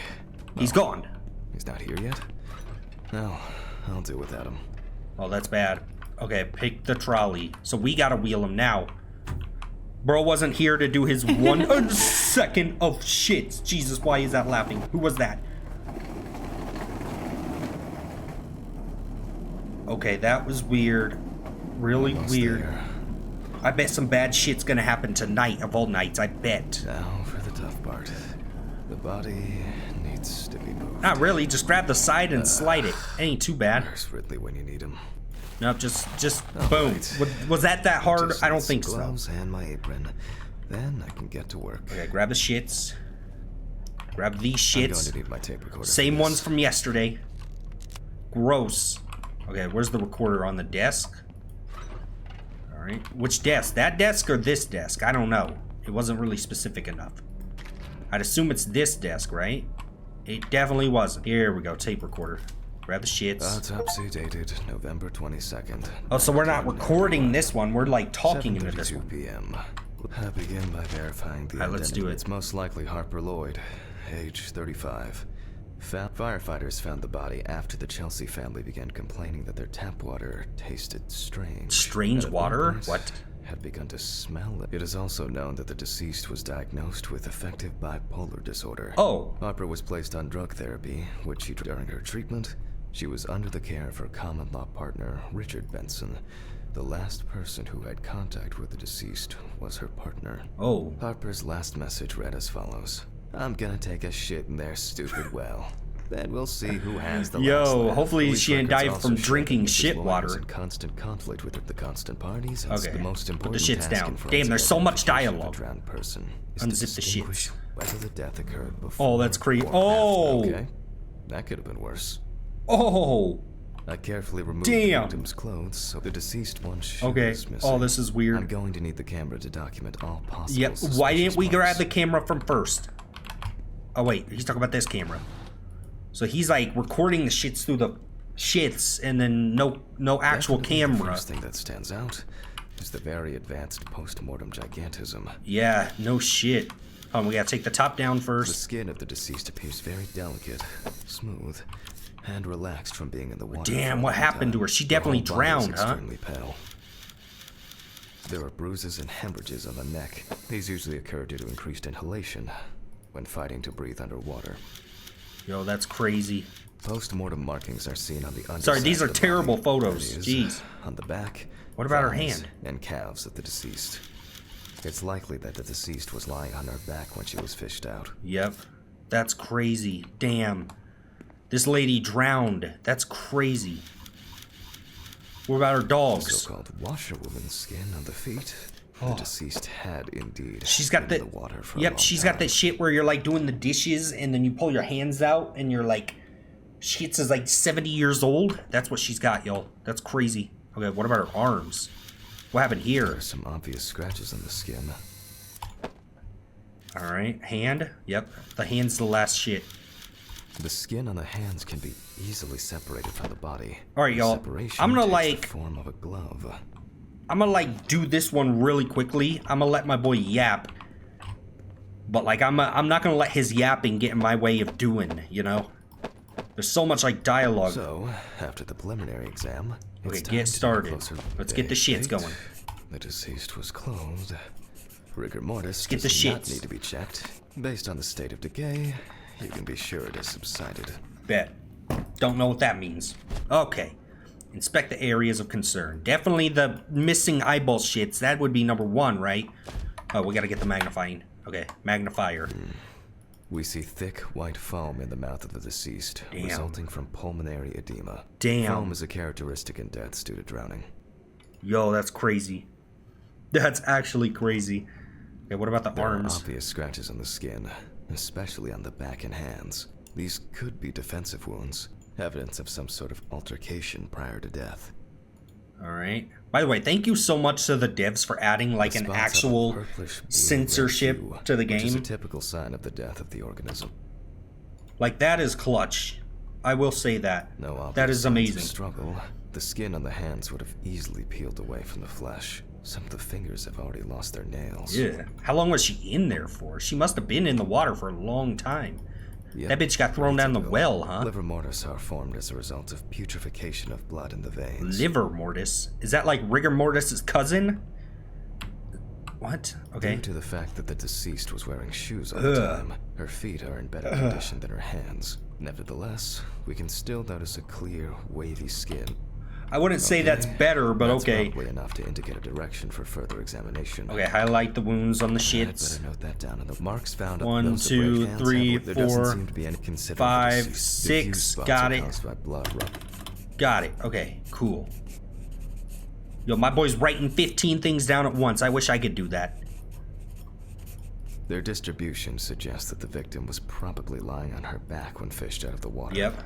He's gone. He's not here yet? No, I'll deal without him. Oh, that's bad. Okay, pick the trolley. So we gotta wheel him now. Bro wasn't here to do his 1 second of shit. Jesus, why is that laughing? Who was that? Okay, that was weird. Really weird. There. I bet some bad shit's gonna happen tonight of all nights, I bet. Now for the tough part. The body needs to be moved. Not really, just grab the side and slide it. Ain't too bad. Where's Ridley when you need him? Nope, just boom. Right. Was that hard? Just I don't need think some so. gloves and my apron. Then I can get to work. Okay, grab the shits. Grab these I'm going shits. to need my tape recorder. Same for this. ones from yesterday. Gross. Okay, where's the recorder? On the desk? Alright. Which desk? That desk or this desk? I don't know. It wasn't really specific enough. I'd assume it's this desk, right? It definitely wasn't. Here we go, tape recorder. Grab the shits. Autopsy dated November 22nd. Oh, so we're not recording this one. We're like talking into this 7:32 one. p.m. I begin by verifying the Alright, let's do it. It's most likely Harper Lloyd, age 35. Firefighters found the body after the Chelsea family began complaining that their tap water tasted strange. Strange And at one water? point What? Had begun to smell it. It is also known that the deceased was diagnosed with affective bipolar disorder. Oh. Harper was placed on drug therapy, which during her treatment, she was under the care of her common-law partner, Richard Benson. The last person who had contact with the deceased was her partner. Oh. Harper's last message read as follows. I'm gonna take a shit in their stupid well. Then we'll see who has the last Yo, laugh. hopefully Police she didn't records die also from show drinking that Mrs. shit Lloyd water. was in constant conflict with the constant parties. Okay, The most put the important shits task down. in Damn, forensic there's so much identification of a dialogue. drowned person is Unzip to the distinguish shits. whether the death occurred before Oh, that's crazy. or after. Oh. Okay, that could have been worse. Oh. I carefully removed Damn. the victim's clothes, so the deceased one's shoe Okay. is missing. Oh, this is weird. I'm going to need the camera to document all possible. Yep. Why suspicious didn't we marks. grab the camera from first? Oh wait, he's talking about this camera. So he's like recording the shits through the shits, and then no actual Definitely The camera. first thing that stands out is the very advanced post-mortem gigantism. Yeah, no shit. We gotta take the top down The first. skin of the deceased appears very delicate, smooth, and relaxed from being in the water. Damn, for a what long happened to time. her? She The definitely whole body is drowned, huh? extremely pale. There are bruises and hemorrhages on the neck. These usually occur due to increased inhalation when fighting to breathe underwater. Yo, that's crazy. Post-mortem markings are seen on the underside. Sorry, these are of the terrible body. photos. That is, Jeez. On the back. What about her thighs, hand? And calves of the deceased. It's likely that the deceased was lying on her back when she was fished out. Yep. That's crazy. Damn. This lady drowned. That's crazy. What about her The dogs? so-called washerwoman's skin on the feet. The deceased had indeed. She's got been the in the water for a Yep, long she's time. got that shit where you're like doing the dishes and then you pull your hands out and you're like shit's is like 70 years old. That's what she's got, yo. That's crazy. Okay, what about her arms? What happened There here? are some obvious scratches on the skin. Alright, hand. Yep. The hand's the last shit. The skin on the hands can be easily separated from the body. Alright, The y'all. separation I'm gonna takes like the form of a glove. I'm gonna like do this one really quickly. I'm gonna let my boy yap. But like I'm not gonna let his yapping get in my way of doing, you know? There's so much like dialogue. So, after the preliminary exam, Okay, it's get time to started. take a closer look at Let's get the shits date. going. The deceased was clothed. Rigor mortis get the does not shits. need to be checked. Based on the state of decay, you can be sure it has subsided. Bet. Don't know what that means. Okay. Inspect the areas of concern. Definitely the missing eyeball shits. That would be number one, right? Oh, we gotta get the magnifying. Okay, magnifier. We see thick white foam in the mouth of the deceased, Damn. resulting from pulmonary edema. Damn. Foam is a characteristic in deaths due to drowning. Yo, that's crazy. That's actually crazy. Okay, what about the There arms? are obvious scratches on the skin, especially on the back and hands. These could be defensive wounds, evidence of some sort of altercation prior to death. All right. By the way, thank you so much to the devs for adding like an actual censorship to the game. Which is a typical sign of the death of the organism. Like, that is clutch. I will say that. No obvious that is signs of amazing. Struggle. The skin on the hands would have easily peeled away from the flesh. Some of the fingers have already lost their nails. Yeah. How long was she in there for? She must have been in the water for a long time. Yep. That bitch got thrown down the well, huh? Livor mortis are formed as a result of putrefaction of blood in the veins. Livor mortis? Is that like rigor mortis's cousin? What? Okay. Due to the fact that the deceased was wearing shoes all the time, her feet are in better condition than her hands. Nevertheless, we can still notice a clear, wavy skin. I wouldn't say that's better, but that's okay. Probably enough to indicate a direction for further examination. Okay, highlight the wounds on the I shits. better note that down. And the marks found 1, 2, 3, 4, 5, 5, 6. Got it. Got it. Okay, cool. Yo, my boy's writing 15 things down at once. I wish I could do that. Their distribution suggests that the victim was probably lying on her back when fished out of the water. Yep.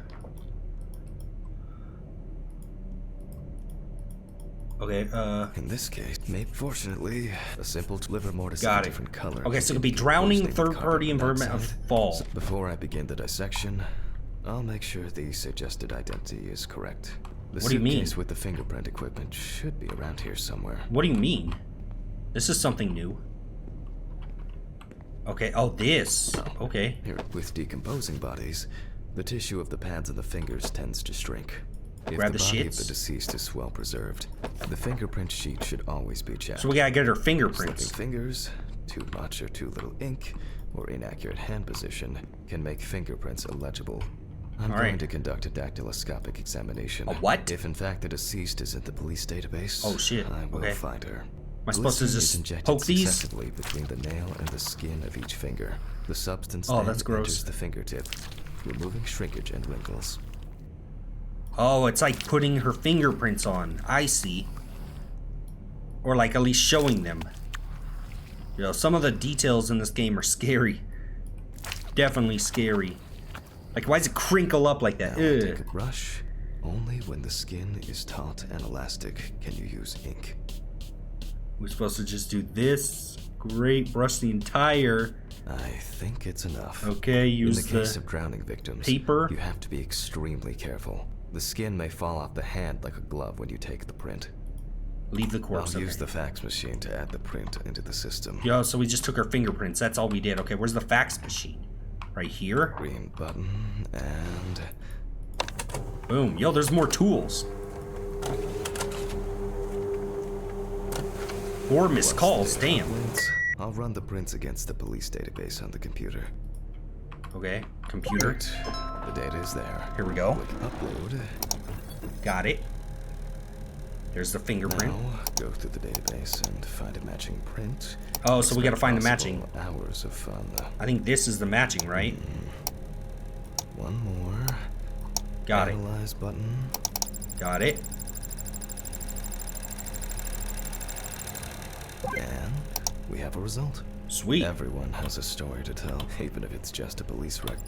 Okay, in this case, fortunately, a simple livor mortis of got a it. different color. Okay, so it could be drowning, third-party environment of fall. So before I begin the dissection, I'll make sure the suggested identity is correct. The What do you mean? suitcase with the fingerprint equipment should be around here somewhere. What do you mean? This is something new. Okay, oh, this. Okay. Here, with decomposing bodies, the tissue of the pads and the fingers tends to shrink. If Grab the the body of shits. the deceased is well preserved, the fingerprint sheet should always be checked. So we gotta get her Slipping fingerprints. fingers, too much or too little ink, or inaccurate hand position can make fingerprints illegible. I'm All going right. to conduct a dactyloscopic examination. A what? If in fact the deceased is in the police database, Oh, shit. I will Okay. find her. Am I supposed to Glycerin just is injected poke these? successively between the nail and the skin of each finger. The substance Oh, then that's gross. enters the fingertip, removing shrinkage and wrinkles. Oh, it's like putting her fingerprints on. I see. Or like at least showing them. You know, some of the details in this game are scary. Definitely scary. Like, why does it crinkle up like that? Now I'll take Ugh. a brush. Only when the skin is taut and elastic can you use ink. We're supposed to just do this. Great, brush the entire. I think it's enough. Okay, use In the case of drowning victims, paper. you have to be extremely careful. The skin may fall off the hand like a glove when you take the print. Leave the I'll corpse. use Okay. the fax machine to add the print into the system. Yo, so we just took her fingerprints. That's all we did. Okay, where's the fax machine? Right here? Green button, and Boom. Yo, there's more tools. 4 missed calls. Damn. prints. I'll run the prints against the police database on the computer. Okay, computer. Great. The data is there. Here we go. Click upload. Got it. There's the fingerprint. Now, go through the database and find a matching print. Oh, so we gotta Expect find the possible matching. Hours of fun. I think this is the matching, right? One more. Got it. Analyze button. Got it. And we have a result. Sweet. Everyone has a story to tell, even if it's just a police record.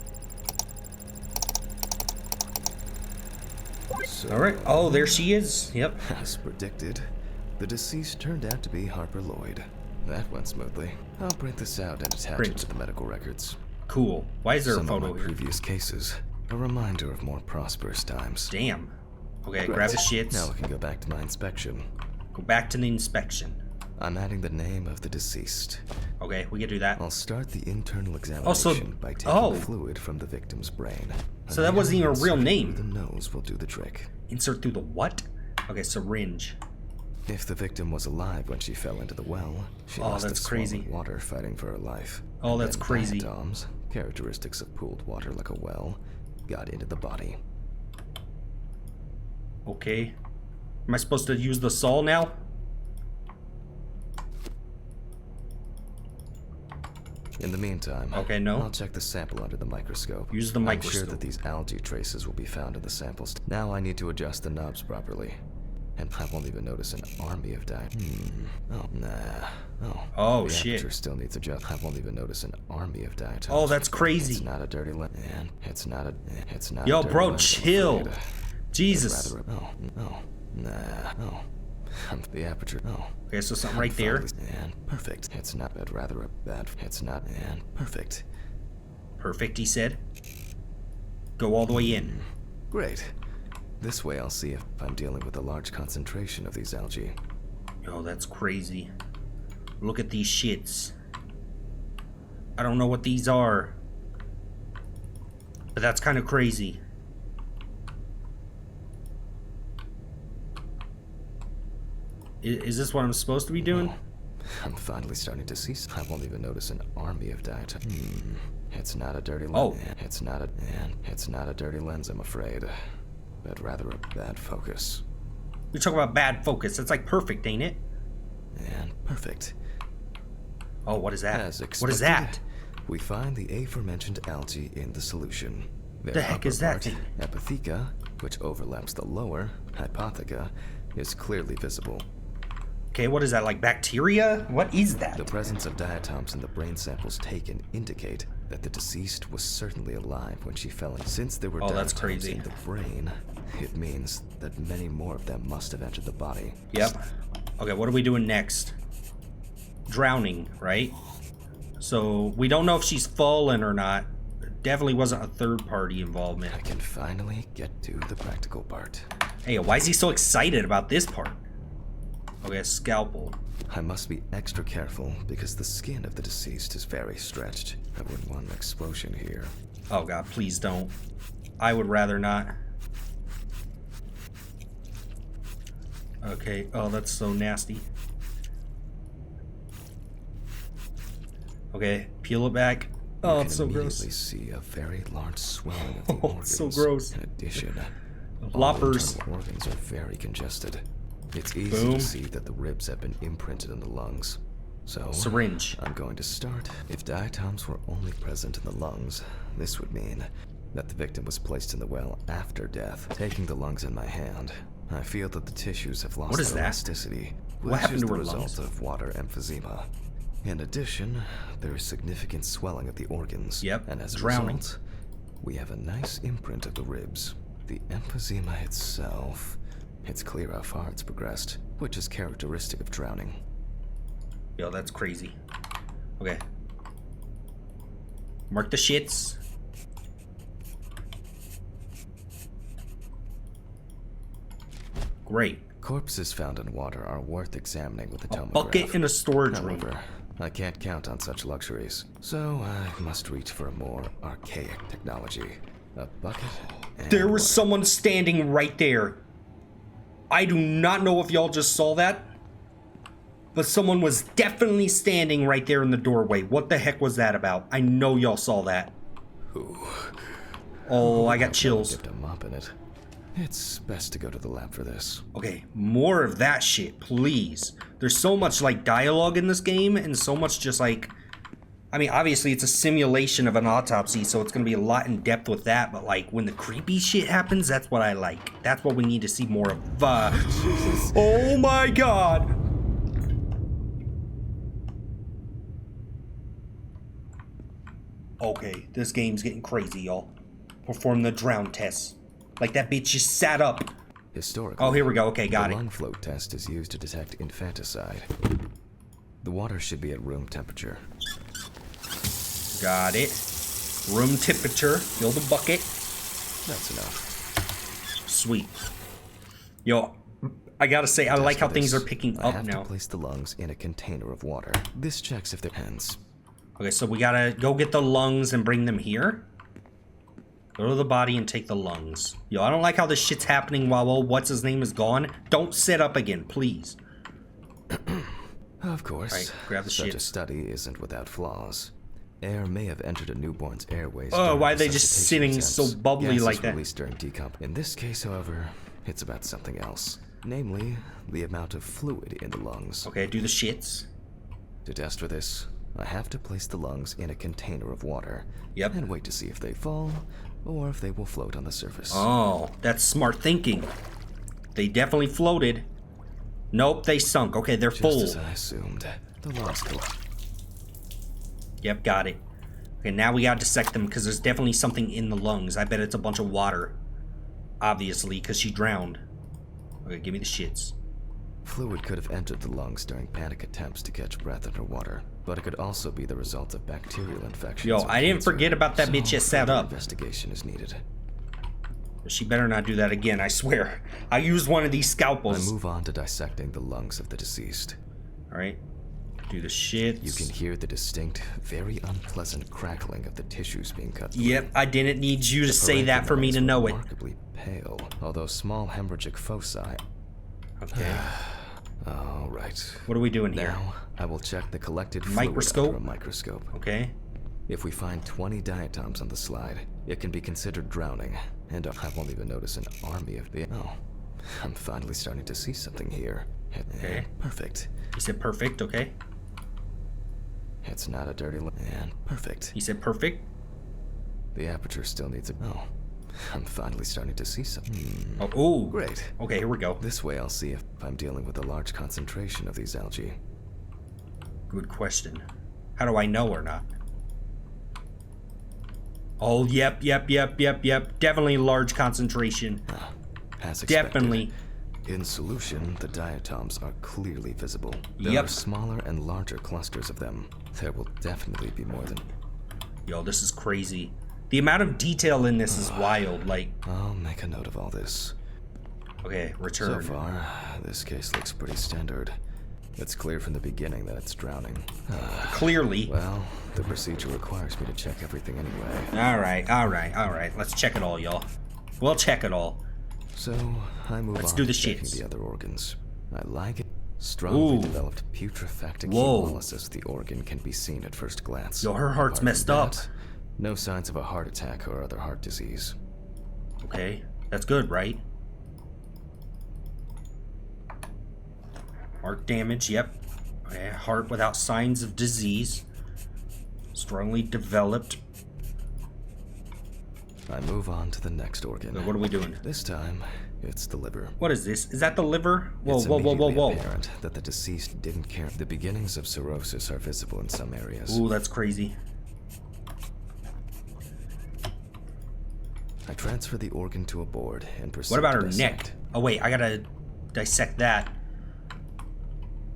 So, All right. Oh, there she is. Yep. as predicted, the deceased turned out to be Harper Lloyd. That went smoothly. I'll print this out and attach Print. it to the medical records. Cool. Why is there Some a photo of my here? previous cases, a reminder of more prosperous times. Damn. Okay, Great. grab the shits. Now we can go back to my inspection. Go back to the inspection. I'm adding the name of the deceased. Okay, we can do that. I'll start the internal examination Oh, so- by taking oh. fluid from the victim's brain. So that wasn't even a real Insert name. through the nose will do the trick. Insert through the what? Okay, syringe. If the victim was alive when she fell into the well, she Oh, must that's have swum crazy. in water fighting for her life. Oh, And that's then crazy. Diatoms, characteristics of pooled water like a well, got into the body. Okay. Am I supposed to use the saw now? In the meantime, Okay, no. I'll check the sample under the microscope. Use the I'm microscope. sure that these algae traces will be found in the samples. Now I need to adjust the knobs properly. and I won't even notice an army of Oh, nah. Oh, the shit. aperture still needs adjust. I won't even notice an army of diatoms. Oh, that's crazy. It's not a dirty and it's not a Yo, dirty bro, lens, I'm chill. afraid. Jesus. The aperture. Okay, so something right there. And perfect. It's not bad, rather a bad. It's not and perfect. Perfect, he said. Go all the way in. Great. This way I'll see if I'm dealing with a large concentration of these algae. Yo, that's crazy. Look at these shits. I don't know what these are, but that's kind of crazy. Is this what I'm supposed to be doing? I'm finally starting to see. I won't even notice an army of diatoms. It's not a dirty lens. Oh. It's not a dirty lens, I'm afraid. But rather a bad focus. We talk about bad focus. That's like perfect, ain't it? And perfect. Oh, what is that? As expected, What is that? We find the aforementioned algae in the solution. Their The heck upper is that part, thing? Epitheca, which overlaps the lower, Hypotheca, is clearly visible. Okay, what is that, like bacteria? What is that? The presence of diatoms in the brain samples taken indicate that the deceased was certainly alive when she fell in. Since there were That's diatoms crazy. in the brain, it means that many more of them must have entered the body. Yep. Okay, what are we doing next? Drowning, right? So we don't know if she's fallen or not. Definitely wasn't a third party involvement. I can finally get to the practical part. Hey, why is he so excited about this part? Okay, a scalpel. I must be extra careful because the skin of the deceased is very stretched. I wouldn't want an explosion here. Oh god, please don't. I would rather not. Okay, oh, that's so nasty. Okay, peel it back. Oh, it's so You can gross. immediately see a very large swelling of the Oh, organs. it's so gross. In addition, Loppers. all internal organs are very congested. It's easy Boom. to see that the ribs have been imprinted in the lungs. So, Syringe. I'm going to start. If diatoms were only present in the lungs, this would mean that the victim was placed in the well after death. Taking the lungs in my hand, I feel that the tissues have lost What is their that? elasticity, What which happened is to the her result lungs? of water emphysema. In addition, there is significant swelling of the organs. Yep, And as a drowning. result, we have a nice imprint of the ribs. The emphysema itself, it's clear how far it's progressed, which is characteristic of drowning. Yo, that's crazy. Okay. Mark the shits. Great. Corpses found in water are worth examining with a A tomograph. bucket in a storage room. However, I can't count on such luxuries, so I must reach for a more archaic technology. A bucket and There was water. someone standing right there. I do not know if y'all just saw that, but someone was definitely standing right there in the doorway. What the heck was that about? I know y'all saw that. Oh, I got chills. Dipped a mop in it. It's best to go to the lab for this. Okay, more of that shit, please. There's so much, like, dialogue in this game, and so much just, like... I mean, obviously, it's a simulation of an autopsy, so it's gonna be a lot in depth with that, but, like, when the creepy shit happens, that's what I like. That's what we need to see more of. Oh my god! Okay, this game's getting crazy, y'all. Perform the drown test. Like that bitch just sat up. Historically, Oh, here we go. Okay, got the it. lung float test is used to detect infanticide. The water should be at room temperature. Got it. Room temperature. Fill the bucket. That's enough. Sweet. Yo, I gotta say, I like how things are picking I up have now. to place the lungs in a container of water. This checks if they're hens. Okay, so we gotta go get the lungs and bring them here. Go to the body and take the lungs. Yo, I don't like how this shit's happening while old what's-his-name is gone. Don't sit up again, please. Of course, Right, grab the such shit. a study isn't without flaws. Air may have entered a newborn's airways. Oh, during why are they just resuscitation sitting so attempts. bubbly Gases like that? released during decomp. In this case, however, it's about something else. Namely, the amount of fluid in the lungs. Okay, do the shits. To test for this, I have to place the lungs in a container of water. Yep. And wait to see if they fall, or if they will float on the surface. Oh, that's smart thinking. they definitely floated. Nope, they sunk. Okay, they're full. Just as I assumed. The lungs go. Yep, got it. Okay, now we gotta dissect them because there's definitely something in the lungs. I bet it's a bunch of water. Obviously, because she drowned. Okay, give me the shits. Fluid could have entered the lungs during panic attempts to catch breath underwater, but it could also be the result of bacterial infections. Yo, or I didn't cancer. forget about that bitch you set further up. Investigation is needed. She better not do that again, I swear. I used one of these I scalpels. move on to dissecting the lungs of the deceased. Alright. Do the shit. You can hear the distinct, very unpleasant crackling of the tissues being cut through. Yep, I didn't need you to say that for me to know it. Remarkably pale, although small hemorrhagic foci. Okay. All right. What are we doing here? Now, I will check the collected fluid Microscope? under a microscope. Okay. If we find 20 diatoms on the slide, it can be considered drowning, and I won't even notice an army of the. Oh, I'm finally starting to see something here. Okay. Perfect. He said perfect, okay. It's not a dirty and perfect. He said perfect. The aperture still needs a. Oh, I'm finally starting to see something. Oh, ooh. Great. Okay, here we go. This way I'll see if I'm dealing with a large concentration of these algae. Good question. How do I know or not? Oh, yep. Definitely large concentration. As expected. Definitely. In solution, the diatoms are clearly visible. There Yep. are smaller and larger clusters of them. There will definitely be more than. Yo, this is crazy. The amount of detail in this is wild. Like, I'll make a note of all this. okay, So return. far, this case looks pretty standard. It's clear from the beginning that it's drowning. Clearly. Well, the procedure requires me to check everything anyway. Alright. Let's check it all, y'all. We'll check it all. So, I move Let's on do the to checking shits. the other organs. I like it. Strongly Ooh. developed putrefactic Whoa. hemolysis of the organ can be seen at first glance. Yo, her heart's Apart from messed up. that, no signs of a heart attack or other heart disease. Okay, that's good, right? Heart damage, yep. Okay, heart without signs of disease. Strongly developed. I move on to the next organ. So what are we doing? This time, it's the liver. What is this? Is that the liver? Whoa, It's whoa. immediately apparent that the deceased didn't care. The beginnings of cirrhosis are visible in some areas. Ooh, that's crazy. I transfer the organ to a board and proceed What about to her dissect. neck? Oh wait, I gotta dissect that.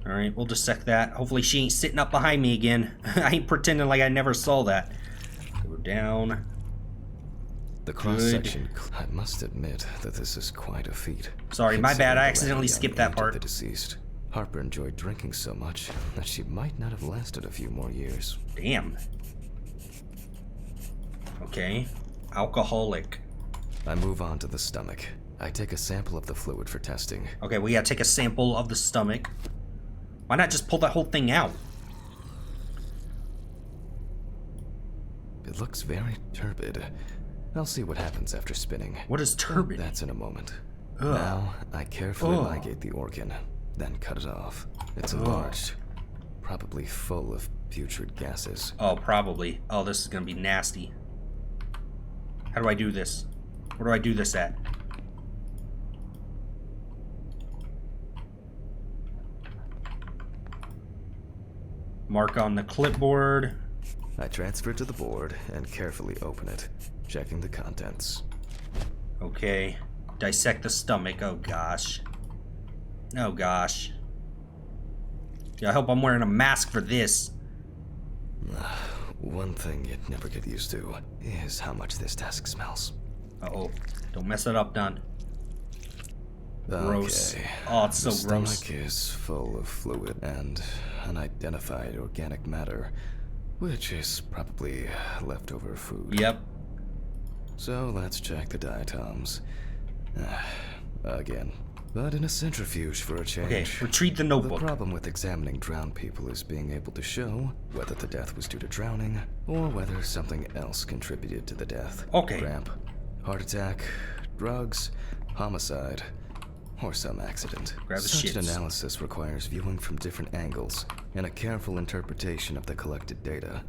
Alright, we'll dissect that. Hopefully she ain't sitting up behind me again. I ain't pretending like I never saw that. Go down. The cross-section. I must admit that this is quite a feat. Sorry, my bad. I Considering the accidentally young skipped that age of part. The deceased. Harper enjoyed drinking so much that she might not have lasted a few more years. Damn. Okay. Alcoholic. I move on to the stomach. I take a sample of the fluid for testing. Okay, we gotta take a sample of the stomach. Why not just pull that whole thing out? It looks very turbid. I'll see what happens after spinning. What is turbid? That's in a moment. Ugh. Now, I carefully Ugh. ligate the organ, then cut it off. It's enlarged, probably full of putrid gases. Oh, probably. Oh, this is gonna be nasty. How do I do this? Where do I do this at? Mark on the clipboard. I transfer it to the board and carefully open it, checking the contents. Okay. Dissect the stomach. Oh, gosh. Oh, gosh. Yeah, I hope I'm wearing a mask for this. One thing you'd never get used to is how much this desk smells. Uh-oh. Don't mess it up, Don. Gross. Okay. Oh, it's so the gross. stomach is full of fluid and unidentified organic matter, which is probably leftover food. Yep. So let's check the diatoms. Again. But in a centrifuge for a change. Okay, retrieve the The notebook. problem with examining drowned people is being able to show whether the death was due to drowning or whether something else contributed to the death. Okay. Cramp, heart attack, drugs, homicide, or some accident. Grab the Such shits. an analysis requires viewing from different angles and a careful interpretation of the collected data,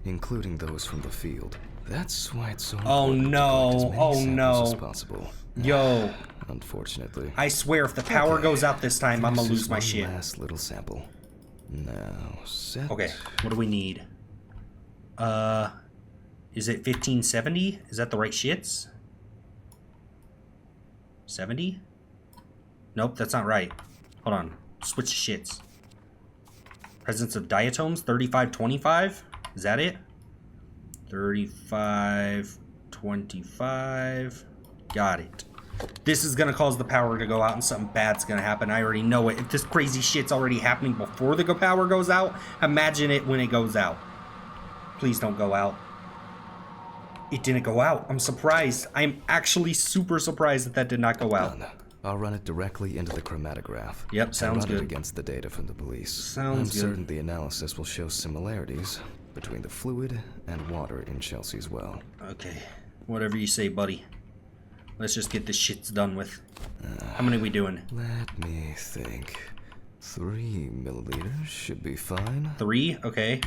including those from the field. That's why it's so Oh, important to no. collect as many Oh, samples no. as possible. Yo. unfortunately. I swear, if the power goes out this time, I'm gonna lose my shit. Last little sample. Now, set. Okay, what do we need? Is it 1570? Is that the right shits? 70? Nope, that's not right. Hold on. Switch shits. Presence of diatoms, 3525? Is that it? 3525. Got it. This is gonna cause the power to go out and something bad's gonna happen. I already know it. If this crazy shit's already happening before the power goes out, imagine it when it goes out. Please don't go out. It didn't go out. I'm surprised. I'm actually super surprised that that did not go out. Done. I'll run it directly into the chromatograph. Yep, sounds run good. it against the data from the police. Sounds good. I'm certain the analysis will show similarities between the fluid and water in Chelsea's well. Okay, whatever you say, buddy. Let's just get this shit's done with. How many are we doing? Let me think. 3 milliliters should be fine. 3? Okay.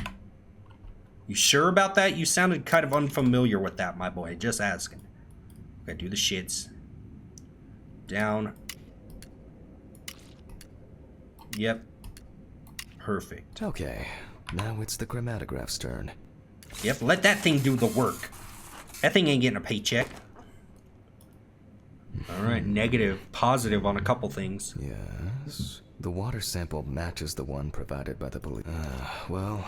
You sure about that? You sounded kind of unfamiliar with that, my boy. Just asking. Okay, do the shits. Down. Yep. Perfect. Okay, now it's the chromatograph's turn. Yep, let that thing do the work. That thing ain't getting a paycheck. Alright, negative, positive on a couple things. Yes. The water sample matches the one provided by the police. Well,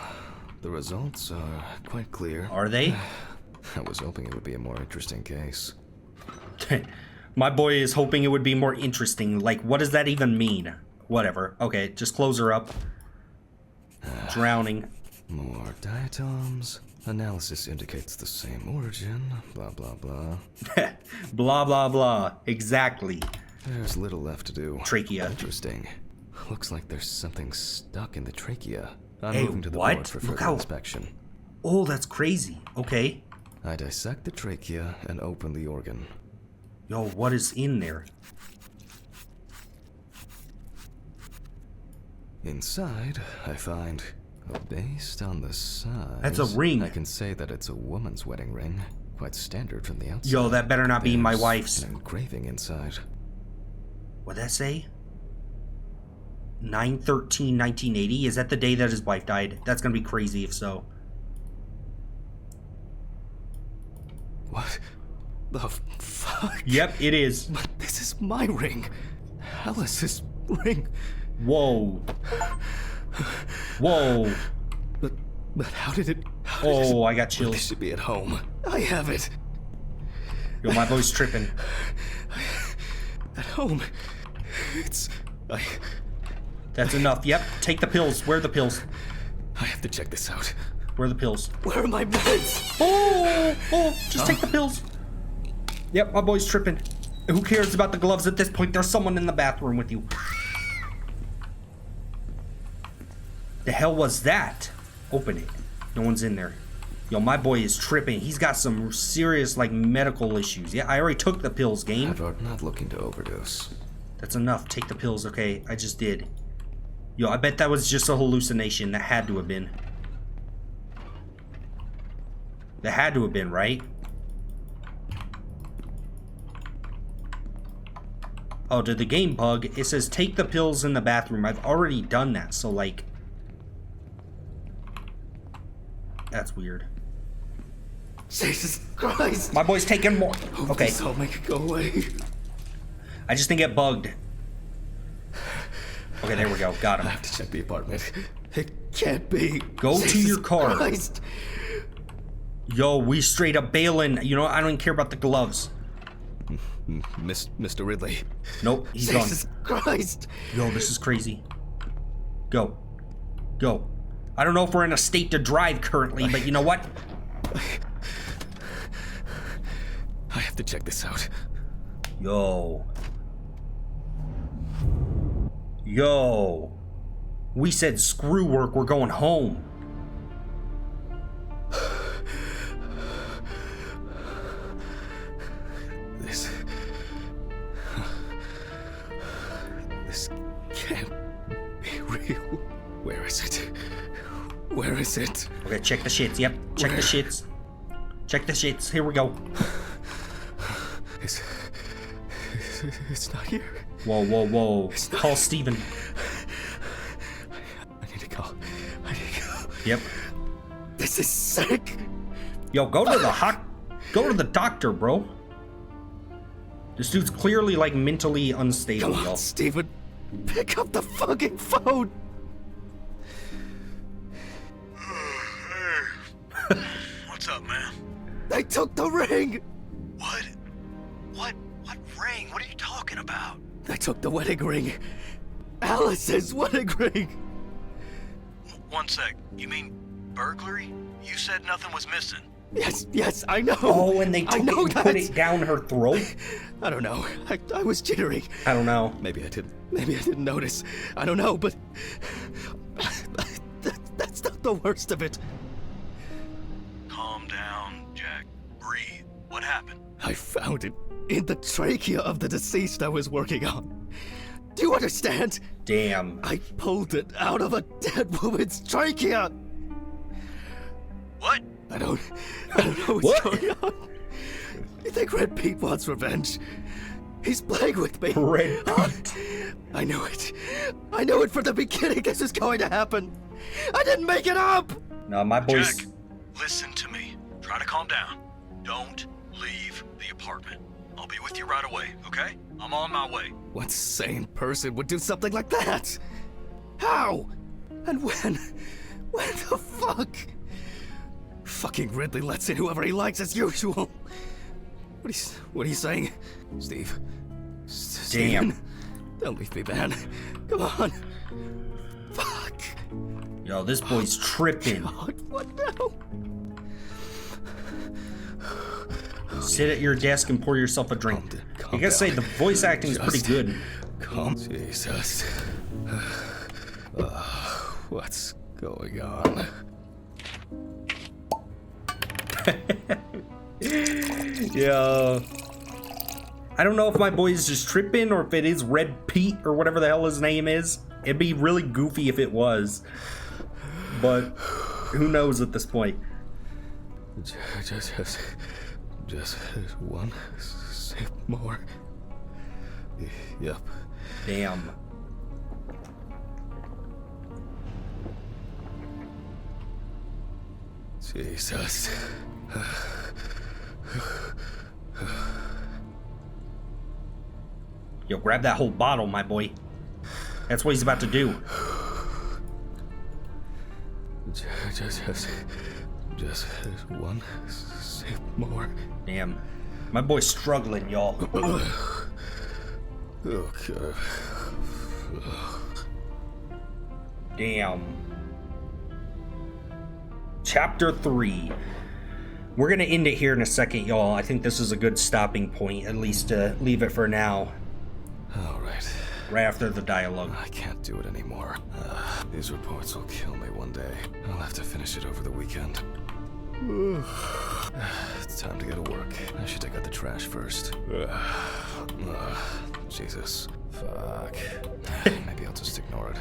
the results are quite clear. Are they? I was hoping it would be a more interesting case. My boy is hoping it would be more interesting. Like, what does that even mean? Whatever. Okay, just close her up. Drowning. More diatoms. Analysis indicates the same origin. Blah, blah, blah. Blah, blah, blah. Exactly. There's little left to do. Trachea. Interesting. Looks like there's something stuck in the trachea. I'm Hey, moving to the what? board for Look further how- inspection. Oh, that's crazy. Okay. I dissect the trachea and open the organ. Yo, what is in there? Inside, I find, based on the size... That's a ring. I can say that it's a woman's wedding ring. Quite standard from the outside. Yo, that better not be my There's wife's. an engraving inside. What'd that say? 9/13/1980? Is that the day that his wife died? That's gonna be crazy if so. What the fuck? Yep, it is. But this is my ring. Alice's ring. Whoa. Whoa. But how did it... Oh, I got This chills. should be at home. I have it. Yo, my boy's tripping. At home. It's... That's enough. Yep, take the pills. Where are the pills? I have to check this out. Where are the pills? Where are my meds? Oh, just take the pills. Yep, my boy's tripping. Who cares about the gloves at this point? There's someone in the bathroom with you. The hell was that? Open it. No one's in there. Yo, my boy is tripping. He's got some serious, like, medical issues. Yeah, I already took the pills, game. I'm not looking to overdose. That's enough. Take the pills, okay? I just did. Yo, I bet that was just a hallucination. That had to have been. That had to have been, right? Oh, did the game bug? It says take the pills in the bathroom. I've already done that, so like... That's weird. Jesus Christ! My boy's taking more. Okay, This will make it go away. I just think it bugged. Okay, there we go. Got I him. have to check the apartment. It can't be. Go to your car. Christ. Yo, we straight up bailing. You know, I don't even care about the gloves. Mr. Ridley. Nope, he's gone. Jesus Christ. Yo, this is crazy. Go. Go. I don't know if we're in a state to drive currently, but you know what? I have to check this out. Yo. Yo. We said screw work, we're going home. This can't be real. Where is it? Where is it? Okay, check the shits. Yep, check the shits. Check the shits. Here we go. Is It's not here. Whoa, whoa, whoa. Call Steven. I need to go. Yep. This is sick. Yo, go to the doctor, bro. This dude's clearly like mentally unstable, Come y'all. on, Steven. Pick up the fucking phone. What's up, man? They took the ring. What? What ring? What are you talking about? They took the wedding ring. Alice's wedding ring. One sec. You mean burglary? You said nothing was missing. Yes, I know. Oh, and they took it and that. put it down her throat? I don't know. I was jittering. I don't know. Maybe I didn't notice. I don't know, but that's not the worst of it. Calm down, Jack. Breathe. What happened? I found it in the trachea of the deceased I was working on. Do you understand? Damn. I pulled it out of a dead woman's trachea. What? I don't know what's going on. You think Red Pete wants revenge? He's playing with me. Red Pete. I knew it. I knew it from the beginning. This is going to happen. I didn't make it up. No, my boy's... Jack, listen to me. Try to calm down. Don't leave the apartment. I'll be with you right away, okay? I'm on my way. What sane person would do something like that? How? And when? When the fuck? Fucking Ridley lets in whoever he likes as usual. What are you saying? Steve. Damn. Steven, don't leave me, man. Come on. Fuck. Yo, this boy's tripping. God, what now? Sit at your desk and pour yourself a drink. Calm I gotta say, down. the voice acting is pretty Just good. Calm. Jesus. What's going on? Yeah. I don't know if my boy is just tripping or if it is Red Pete or whatever the hell his name is. It'd be really goofy if it was. But who knows at this point. Just one sip more. Yep. Damn. Jesus. Yo, grab that whole bottle, my boy. That's what he's about to do. Just one sip more. Damn. My boy's struggling, y'all. Okay. Damn. Chapter 3. We're gonna end it here in a second, y'all. I think this is a good stopping point, at least to leave it for now. All right. Right after the dialogue. I can't do it anymore. These reports will kill me one day. I'll have to finish it over the weekend. It's time to go to work. I should take out the trash first. Jesus. Fuck. Maybe I'll just ignore it.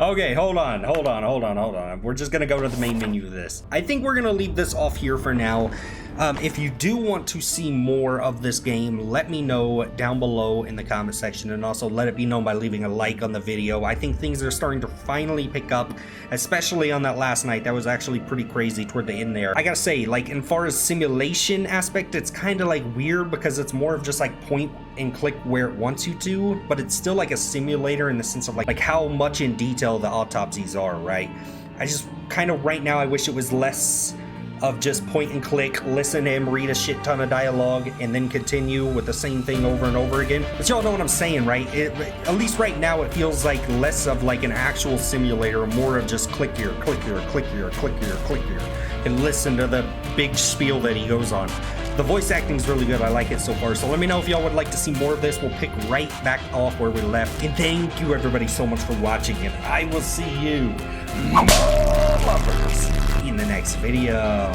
Okay, hold on. We're just gonna go to the main menu of this. I think we're gonna leave this off here for now. If you do want to see more of this game, let me know down below in the comment section, and also let it be known by leaving a like on the video. I think things are starting to finally pick up, especially on that last night. That was actually pretty crazy toward the end there. I gotta say, like, as far as simulation aspect, it's kind of like weird because it's more of just like point and click where it wants you to, but it's still like a simulator in the sense of like how much in detail the autopsies are, right? I just kind of right now I wish it was less of just point and click, listen to him read a shit ton of dialogue, and then continue with the same thing over and over again. But y'all know what I'm saying, right? At least right now it feels like less of like an actual simulator, more of just click here, click here, click here, click here, click here, and listen to the big spiel that he goes on. The voice acting is really good. I like it so far. So let me know if y'all would like to see more of this. We'll pick right back off where we left. And thank you everybody so much for watching, and I will see you in the next video.